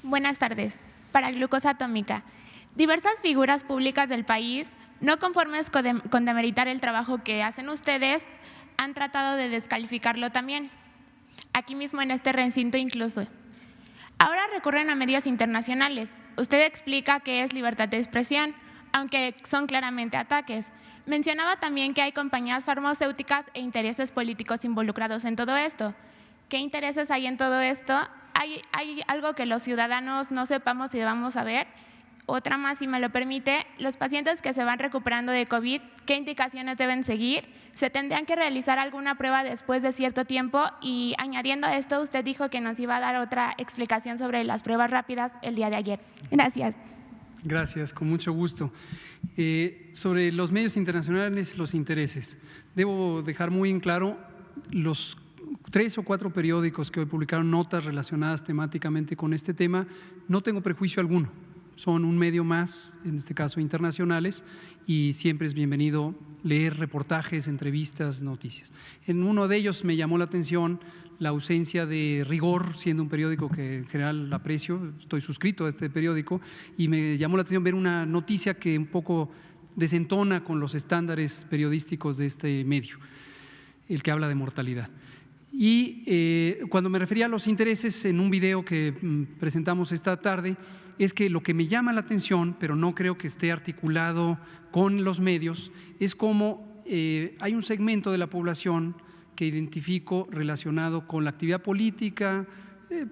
Buenas tardes. Para glucosa atómica, diversas figuras públicas del país, no conformes con demeritar el trabajo que hacen ustedes, han tratado de descalificarlo también, aquí mismo en este recinto incluso. Ahora recurren a medios internacionales. Usted explica que es libertad de expresión, aunque son claramente ataques. Mencionaba también que hay compañías farmacéuticas e intereses políticos involucrados en todo esto. ¿Qué intereses hay en todo esto? ¿Hay algo que los ciudadanos no sepamos y debamos saber? Otra más, si me lo permite, los pacientes que se van recuperando de COVID, ¿qué indicaciones deben seguir? ¿Se tendrían que realizar alguna prueba después de cierto tiempo? Y añadiendo a esto, usted dijo que nos iba a dar otra explicación sobre las pruebas rápidas el día de ayer. Gracias. Gracias, con mucho gusto. Sobre los medios internacionales, los intereses. Debo dejar muy en claro los 3 o 4 periódicos que hoy publicaron notas relacionadas temáticamente con este tema. No tengo prejuicio alguno. Son un medio más, en este caso internacionales, y siempre es bienvenido leer reportajes, entrevistas, noticias. En uno de ellos me llamó la atención la ausencia de rigor, siendo un periódico que en general aprecio, estoy suscrito a este periódico, y me llamó la atención ver una noticia que un poco desentona con los estándares periodísticos de este medio, el que habla de mortalidad. Y cuando me refería a los intereses en un video que presentamos esta tarde, es que lo que me llama la atención, pero no creo que esté articulado con los medios, es cómo hay un segmento de la población que identifico relacionado con la actividad política,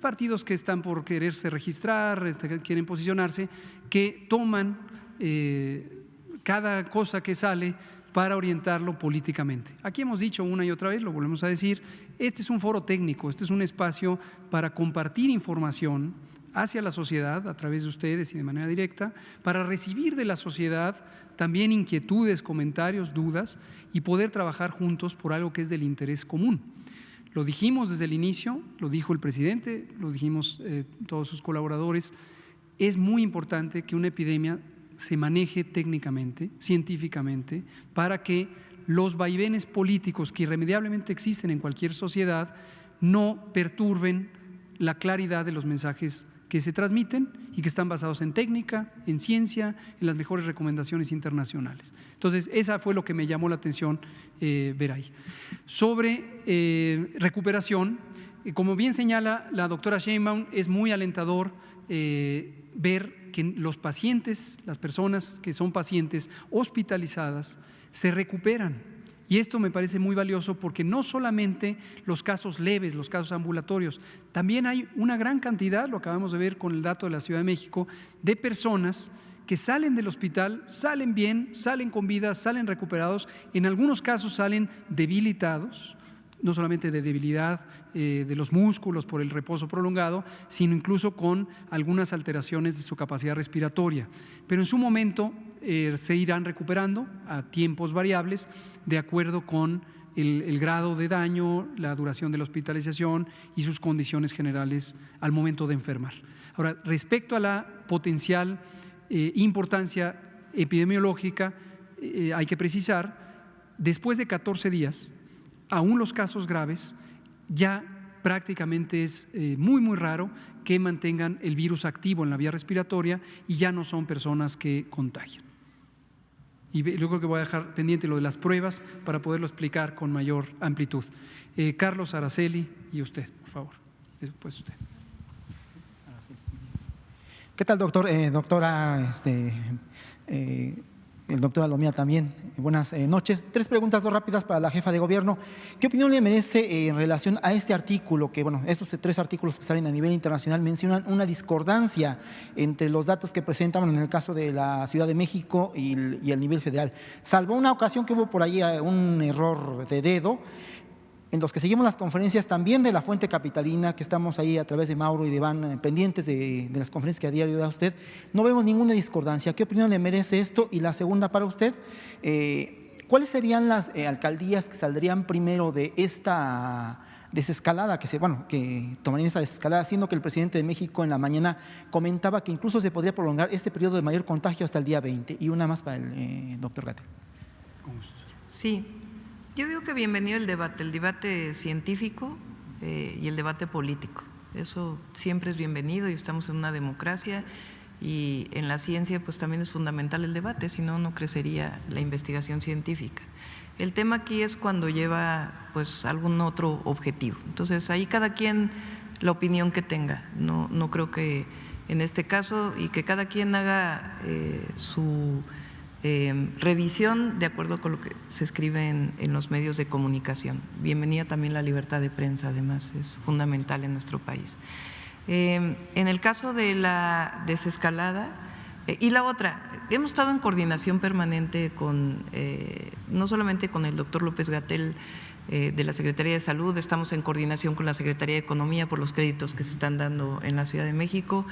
partidos que están por quererse registrar, que quieren posicionarse, que toman cada cosa que sale para orientarlo políticamente. Aquí hemos dicho una y otra vez, lo volvemos a decir, este es un foro técnico, este es un espacio para compartir información hacia la sociedad a través de ustedes y de manera directa, para recibir de la sociedad también inquietudes, comentarios, dudas y poder trabajar juntos por algo que es del interés común. Lo dijimos desde el inicio, lo dijo el presidente, lo dijimos todos sus colaboradores, es muy importante que una epidemia se maneje técnicamente, científicamente, para que los vaivenes políticos que irremediablemente existen en cualquier sociedad no perturben la claridad de los mensajes que se transmiten y que están basados en técnica, en ciencia, en las mejores recomendaciones internacionales. Entonces, esa fue lo que me llamó la atención ver ahí. Sobre recuperación, como bien señala la doctora Sheinbaum, es muy alentador ver que los pacientes, las personas que son pacientes hospitalizadas, se recuperan. Y esto me parece muy valioso porque no solamente los casos leves, los casos ambulatorios, también hay una gran cantidad, lo acabamos de ver con el dato de la Ciudad de México, de personas que salen del hospital, salen bien, salen con vida, salen recuperados, en algunos casos salen debilitados, no solamente de debilidad de los músculos por el reposo prolongado, sino incluso con algunas alteraciones de su capacidad respiratoria. Pero en su momento se irán recuperando a tiempos variables de acuerdo con el grado de daño, la duración de la hospitalización y sus condiciones generales al momento de enfermar. Ahora, respecto a la potencial importancia epidemiológica, hay que precisar, después de 14 días, aún los casos graves, ya prácticamente es muy raro que mantengan el virus activo en la vía respiratoria y ya no son personas que contagian. Y yo creo que voy a dejar pendiente lo de las pruebas para poderlo explicar con mayor amplitud. Carlos, Araceli y usted, por favor. Después usted. ¿Qué tal, doctor? Doctora, el doctor Alomía también. Buenas noches. 3 preguntas, 2 rápidas para la jefa de gobierno. ¿Qué opinión le merece en relación a este artículo? Que bueno, estos 3 artículos que salen a nivel internacional mencionan una discordancia entre los datos que presentan en el caso de la Ciudad de México y el nivel federal. Salvo una ocasión que hubo por ahí un error de dedo, en los que seguimos las conferencias también de la Fuente Capitalina, que estamos ahí a través de Mauro y de Iván pendientes de las conferencias que a diario da usted, no vemos ninguna discordancia. ¿Qué opinión le merece esto? Y la segunda para usted, ¿cuáles serían las alcaldías que saldrían primero de esta desescalada, que tomarían esta desescalada, siendo que el presidente de México en la mañana comentaba que incluso se podría prolongar este periodo de mayor contagio hasta el día 20? Y una más para el doctor Gatell. Sí. Yo digo que bienvenido el debate científico y el debate político. Eso siempre es bienvenido y estamos en una democracia y en la ciencia pues también es fundamental el debate, si no, no crecería la investigación científica. El tema aquí es cuando lleva pues algún otro objetivo. Entonces ahí cada quien la opinión que tenga. No creo que en este caso y que cada quien haga su revisión de acuerdo con lo que se escribe en los medios de comunicación. Bienvenida también la libertad de prensa, además, es fundamental en nuestro país. En el caso de la desescalada, y la otra, hemos estado en coordinación permanente con, no solamente con el doctor López-Gatell de la Secretaría de Salud, estamos en coordinación con la Secretaría de Economía por los créditos que se están dando en la Ciudad de México.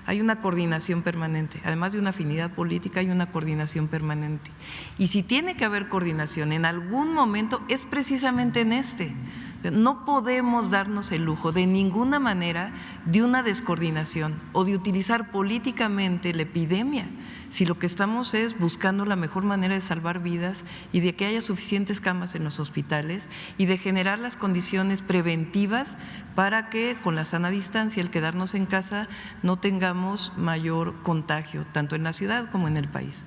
Hay una coordinación permanente, además de una afinidad política, hay una coordinación permanente. Y si tiene que haber coordinación en algún momento, es precisamente en este. No podemos darnos el lujo de ninguna manera de una descoordinación o de utilizar políticamente la epidemia, si lo que estamos es buscando la mejor manera de salvar vidas y de que haya suficientes camas en los hospitales y de generar las condiciones preventivas para que con la sana distancia, el quedarnos en casa, no tengamos mayor contagio, tanto en la ciudad como en el país.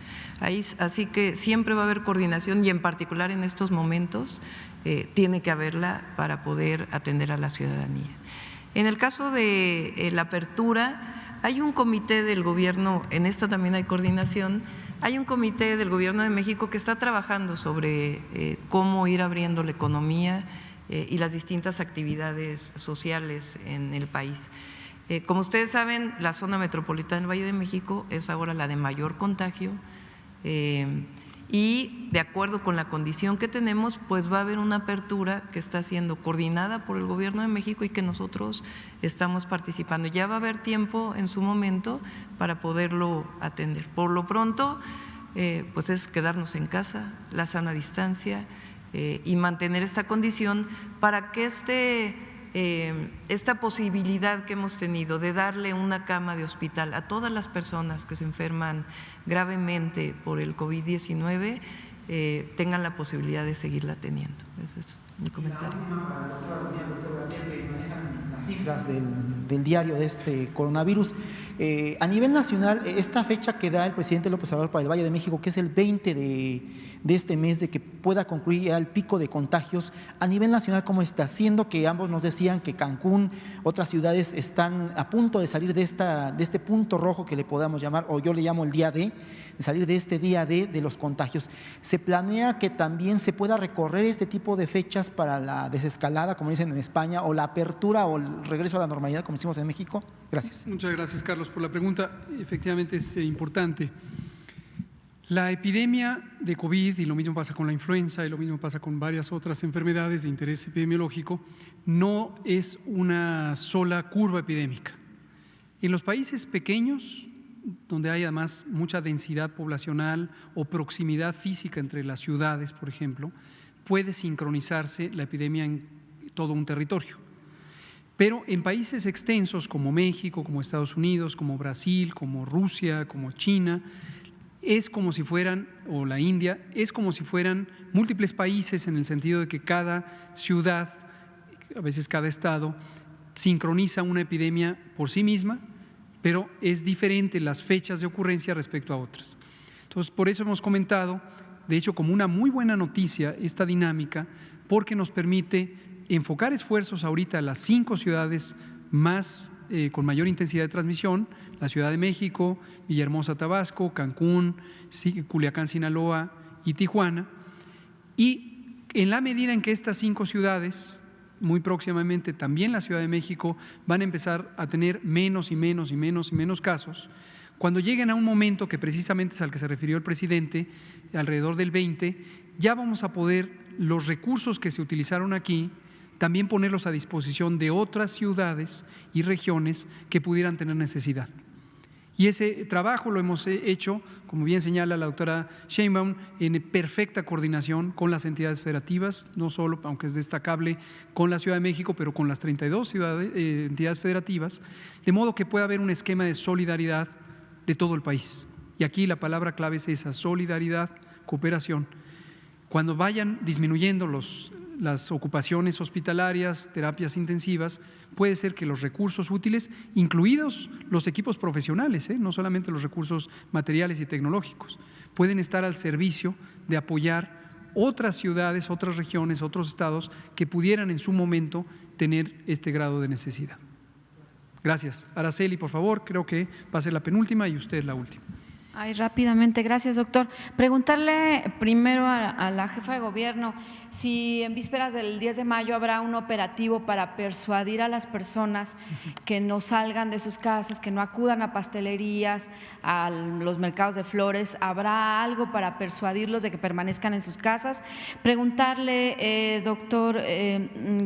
Así que siempre va a haber coordinación y en particular en estos momentos tiene que haberla para poder atender a la ciudadanía. En el caso de la apertura, hay un comité del gobierno, en esta también hay coordinación, hay un comité del gobierno de México que está trabajando sobre cómo ir abriendo la economía y las distintas actividades sociales en el país. Como ustedes saben, la zona metropolitana del Valle de México es ahora la de mayor contagio y de acuerdo con la condición que tenemos, pues va a haber una apertura que está siendo coordinada por el Gobierno de México y que nosotros estamos participando. Ya va a haber tiempo en su momento para poderlo atender. Por lo pronto, pues es quedarnos en casa, la sana distancia y mantener esta condición para que esta posibilidad que hemos tenido de darle una cama de hospital a todas las personas que se enferman gravemente por el COVID-19 tengan la posibilidad de seguirla teniendo. Ese es mi comentario. La última para el doctor Alomía, doctor Gatell, que manejan las cifras del diario de este coronavirus. A nivel nacional, esta fecha que da el presidente López Obrador para el Valle de México, que es el 20 de este mes, de que pueda concluir ya el pico de contagios, a nivel nacional, ¿cómo está? Siendo que ambos nos decían que Cancún, otras ciudades están a punto de salir de este punto rojo que le podamos llamar, o yo le llamo el día D, de salir de este día D de los contagios. ¿Se planea que también se pueda recorrer este tipo de fechas para la desescalada, como dicen en España, o la apertura o el regreso a la normalidad, como decimos en México? Gracias. Muchas gracias, Carlos, por la pregunta. Efectivamente es importante. La epidemia de COVID, y lo mismo pasa con la influenza y lo mismo pasa con varias otras enfermedades de interés epidemiológico, no es una sola curva epidémica. En los países pequeños, donde hay además mucha densidad poblacional o proximidad física entre las ciudades, por ejemplo, puede sincronizarse la epidemia en todo un territorio. Pero en países extensos como México, como Estados Unidos, como Brasil, como Rusia, como China, es como si fueran, o la India, es como si fueran múltiples países en el sentido de que cada ciudad, a veces cada estado, sincroniza una epidemia por sí misma, pero es diferente las fechas de ocurrencia respecto a otras. Entonces, por eso hemos comentado, de hecho, como una muy buena noticia esta dinámica, porque nos permite enfocar esfuerzos ahorita a las 5 ciudades más con mayor intensidad de transmisión: la Ciudad de México, Villahermosa, Tabasco, Cancún, Culiacán, Sinaloa y Tijuana. Y en la medida en que estas 5 ciudades, muy próximamente también la Ciudad de México, van a empezar a tener menos y menos y menos y menos casos, cuando lleguen a un momento que precisamente es al que se refirió el presidente, alrededor del 20, ya vamos a poder los recursos que se utilizaron aquí también ponerlos a disposición de otras ciudades y regiones que pudieran tener necesidad. Y ese trabajo lo hemos hecho, como bien señala la doctora Sheinbaum, en perfecta coordinación con las entidades federativas, no solo, aunque es destacable, con la Ciudad de México, pero con las 32 entidades federativas, de modo que pueda haber un esquema de solidaridad de todo el país. Y aquí la palabra clave es esa: solidaridad, cooperación. Cuando vayan disminuyendo las ocupaciones hospitalarias, terapias intensivas, puede ser que los recursos útiles, incluidos los equipos profesionales, no solamente los recursos materiales y tecnológicos, pueden estar al servicio de apoyar otras ciudades, otras regiones, otros estados que pudieran en su momento tener este grado de necesidad. Gracias. Araceli, por favor, creo que va a ser la penúltima y usted la última. Ay, rápidamente, gracias, doctor. Preguntarle primero a la jefa de gobierno si en vísperas del 10 de mayo habrá un operativo para persuadir a las personas que no salgan de sus casas, que no acudan a pastelerías, a los mercados de flores. ¿Habrá algo para persuadirlos de que permanezcan en sus casas? Preguntarle, doctor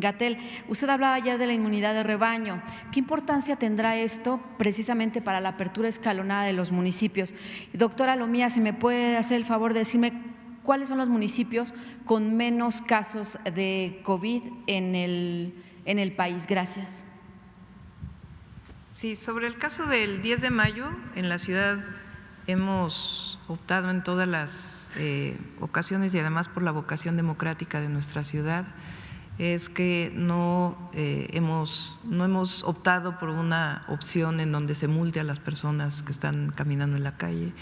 Gatell, usted hablaba ayer de la inmunidad de rebaño. ¿Qué importancia tendrá esto precisamente para la apertura escalonada de los municipios? Doctora Lomía, si me puede hacer el favor de decirme cuáles son los municipios con menos casos de COVID en el país. Gracias. Sí, sobre el caso del 10 de mayo, en la ciudad hemos optado en todas las ocasiones, y además por la vocación democrática de nuestra ciudad, es que no hemos optado por una opción en donde se multe a las personas que están caminando en la calle.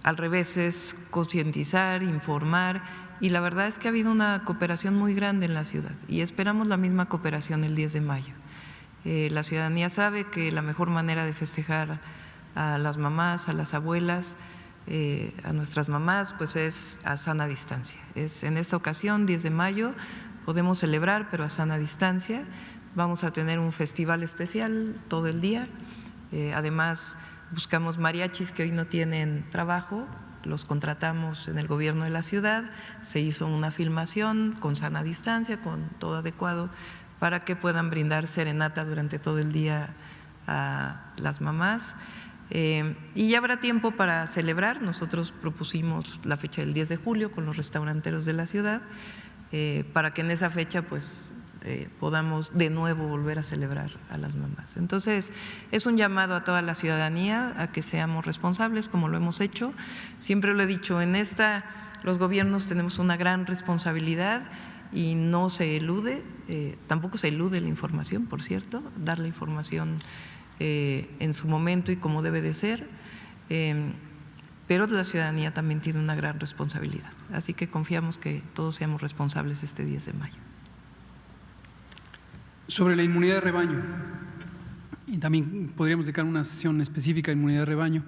Al revés, es concientizar, informar, y la verdad es que ha habido una cooperación muy grande en la ciudad y esperamos la misma cooperación el 10 de mayo. La ciudadanía sabe que la mejor manera de festejar a las mamás, a las abuelas, a nuestras mamás, pues es a sana distancia. Es en esta ocasión, 10 de mayo, podemos celebrar, pero a sana distancia. Vamos a tener un festival especial todo el día. Además, buscamos mariachis que hoy no tienen trabajo, los contratamos en el gobierno de la ciudad, se hizo una filmación con sana distancia, con todo adecuado, para que puedan brindar serenata durante todo el día a las mamás. Y ya habrá tiempo para celebrar. Nosotros propusimos la fecha del 10 de julio con los restauranteros de la ciudad, para que en esa fecha pues podamos de nuevo volver a celebrar a las mamás. Entonces, es un llamado a toda la ciudadanía a que seamos responsables, como lo hemos hecho. Siempre lo he dicho, en esta los gobiernos tenemos una gran responsabilidad y no se elude, tampoco se elude la información, por cierto, dar la información en su momento y como debe de ser, pero la ciudadanía también tiene una gran responsabilidad. Así que confiamos que todos seamos responsables este 10 de mayo. Sobre la inmunidad de rebaño, y también podríamos dedicar una sesión específica de inmunidad de rebaño,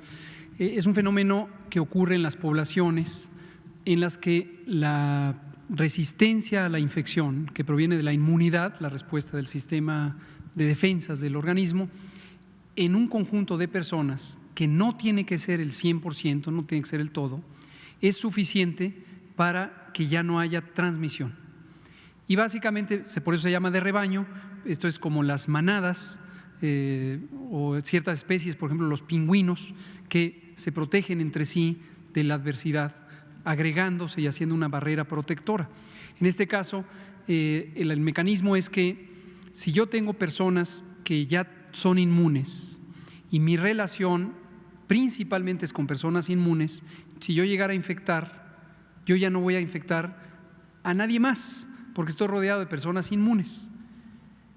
es un fenómeno que ocurre en las poblaciones en las que la resistencia a la infección, que proviene de la inmunidad, la respuesta del sistema de defensas del organismo, en un conjunto de personas que no tiene que ser el 100%, no tiene que ser el todo, es suficiente para que ya no haya transmisión. Y básicamente, por eso se llama de rebaño, esto es como las manadas o ciertas especies, por ejemplo los pingüinos, que se protegen entre sí de la adversidad, agregándose y haciendo una barrera protectora. En este caso, el mecanismo es que si yo tengo personas que ya son inmunes y mi relación principalmente es con personas inmunes, si yo llegara a infectar, yo ya no voy a infectar a nadie más porque estoy rodeado de personas inmunes.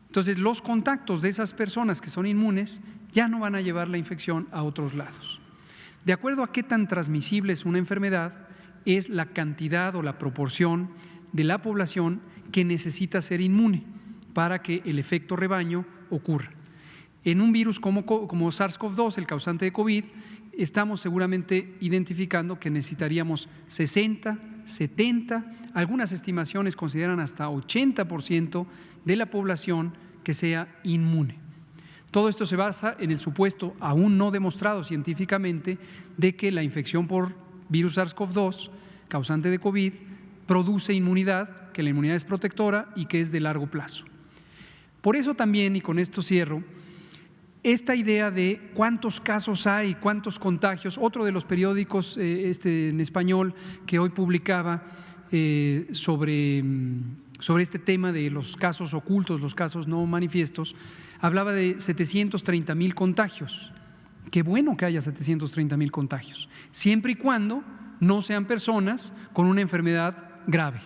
Entonces, los contactos de esas personas que son inmunes ya no van a llevar la infección a otros lados. De acuerdo a qué tan transmisible es una enfermedad, es la cantidad o la proporción de la población que necesita ser inmune para que el efecto rebaño ocurra. En un virus como SARS-CoV-2, el causante de COVID, estamos seguramente identificando que necesitaríamos 60, 70, algunas estimaciones consideran hasta 80% de la población que sea inmune. Todo esto se basa en el supuesto, aún no demostrado científicamente, de que la infección por virus SARS-CoV-2, causante de COVID, produce inmunidad, que la inmunidad es protectora y que es de largo plazo. Por eso también, y con esto cierro, esta idea de cuántos casos hay, cuántos contagios, otro de los periódicos en español que hoy publicaba sobre este tema de los casos ocultos, los casos no manifiestos, hablaba de 730,000 contagios. Qué bueno que haya 730,000 contagios, siempre y cuando no sean personas con una enfermedad grave.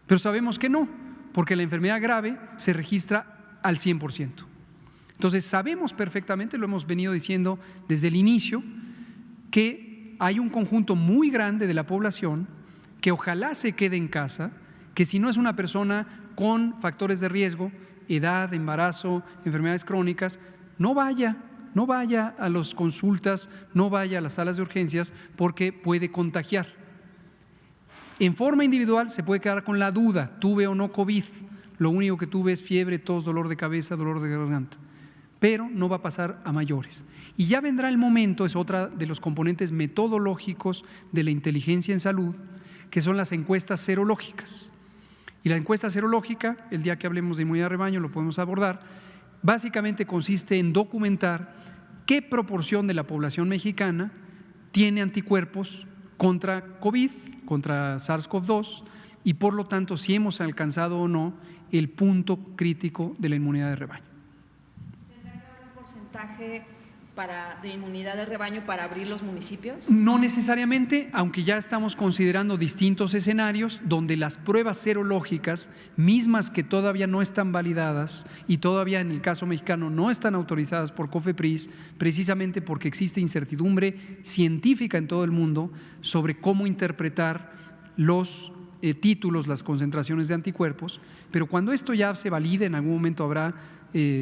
Pero sabemos que no, porque la enfermedad grave se registra al 100%. Entonces sabemos perfectamente, lo hemos venido diciendo desde el inicio, que hay un conjunto muy grande de la población que ojalá se quede en casa, que si no es una persona con factores de riesgo, edad, embarazo, enfermedades crónicas, no vaya a las consultas, no vaya a las salas de urgencias porque puede contagiar. En forma individual se puede quedar con la duda, tuve o no COVID, lo único que tuve es fiebre, tos, dolor de cabeza, dolor de garganta, pero no va a pasar a mayores. Y ya vendrá el momento, es otra de los componentes metodológicos de la inteligencia en salud, que son las encuestas serológicas. Y la encuesta serológica, el día que hablemos de inmunidad de rebaño lo podemos abordar, básicamente consiste en documentar qué proporción de la población mexicana tiene anticuerpos contra COVID, contra SARS-CoV-2, y por lo tanto si hemos alcanzado o no el punto crítico de la inmunidad de rebaño. ¿Tendrá que haber un porcentaje de inmunidad de rebaño para abrir los municipios? No necesariamente, aunque ya estamos considerando distintos escenarios donde las pruebas serológicas, mismas que todavía no están validadas y todavía en el caso mexicano no están autorizadas por COFEPRIS, precisamente porque existe incertidumbre científica en todo el mundo sobre cómo interpretar los títulos, las concentraciones de anticuerpos, pero cuando esto ya se valide, en algún momento habrá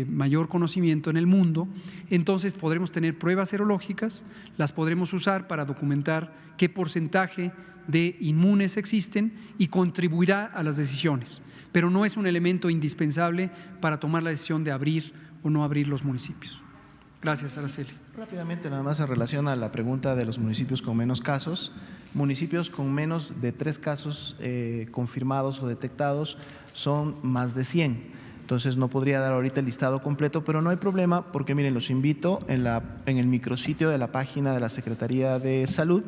mayor conocimiento en el mundo, entonces podremos tener pruebas serológicas, las podremos usar para documentar qué porcentaje de inmunes existen y contribuirá a las decisiones, pero no es un elemento indispensable para tomar la decisión de abrir o no abrir los municipios. Gracias, Araceli. Rápidamente, nada más en relación a la pregunta de los municipios con menos casos, municipios con menos de 3 casos confirmados o detectados son más de 100. Entonces no podría dar ahorita el listado completo, pero no hay problema porque miren, los invito en el micrositio de la página de la Secretaría de Salud.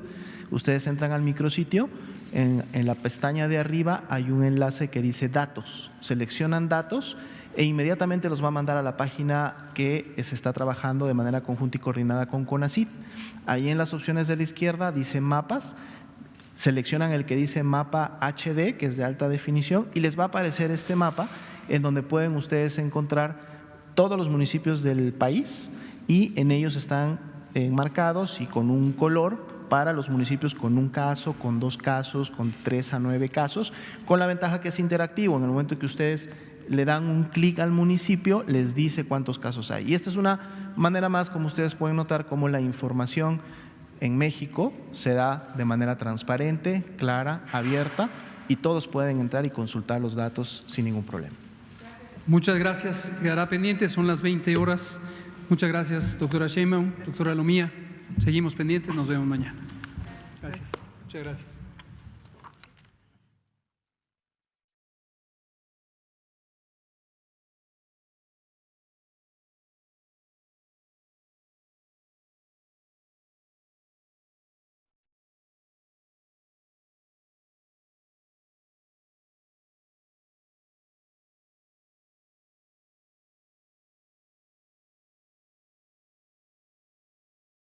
Ustedes entran al micrositio, en la pestaña de arriba hay un enlace que dice datos, seleccionan datos e inmediatamente los va a mandar a la página que se está trabajando de manera conjunta y coordinada con CONACYT. Ahí en las opciones de la izquierda dice mapas. seleccionan el que dice mapa HD, que es de alta definición, y les va a aparecer este mapa en donde pueden ustedes encontrar todos los municipios del país y en ellos están enmarcados y con un color para los municipios con un caso, con 2 casos, con 3 a 9 casos, con la ventaja que es interactivo. En el momento que ustedes le dan un clic al municipio, les dice cuántos casos hay. Y esta es una manera más, como ustedes pueden notar, cómo la información en México se da de manera transparente, clara, abierta, y todos pueden entrar y consultar los datos sin ningún problema. Muchas gracias. Quedará pendiente, son las 20 horas. Muchas gracias, doctora Sheinbaum, doctora Lomía. Seguimos pendientes, nos vemos mañana. Gracias. Muchas gracias.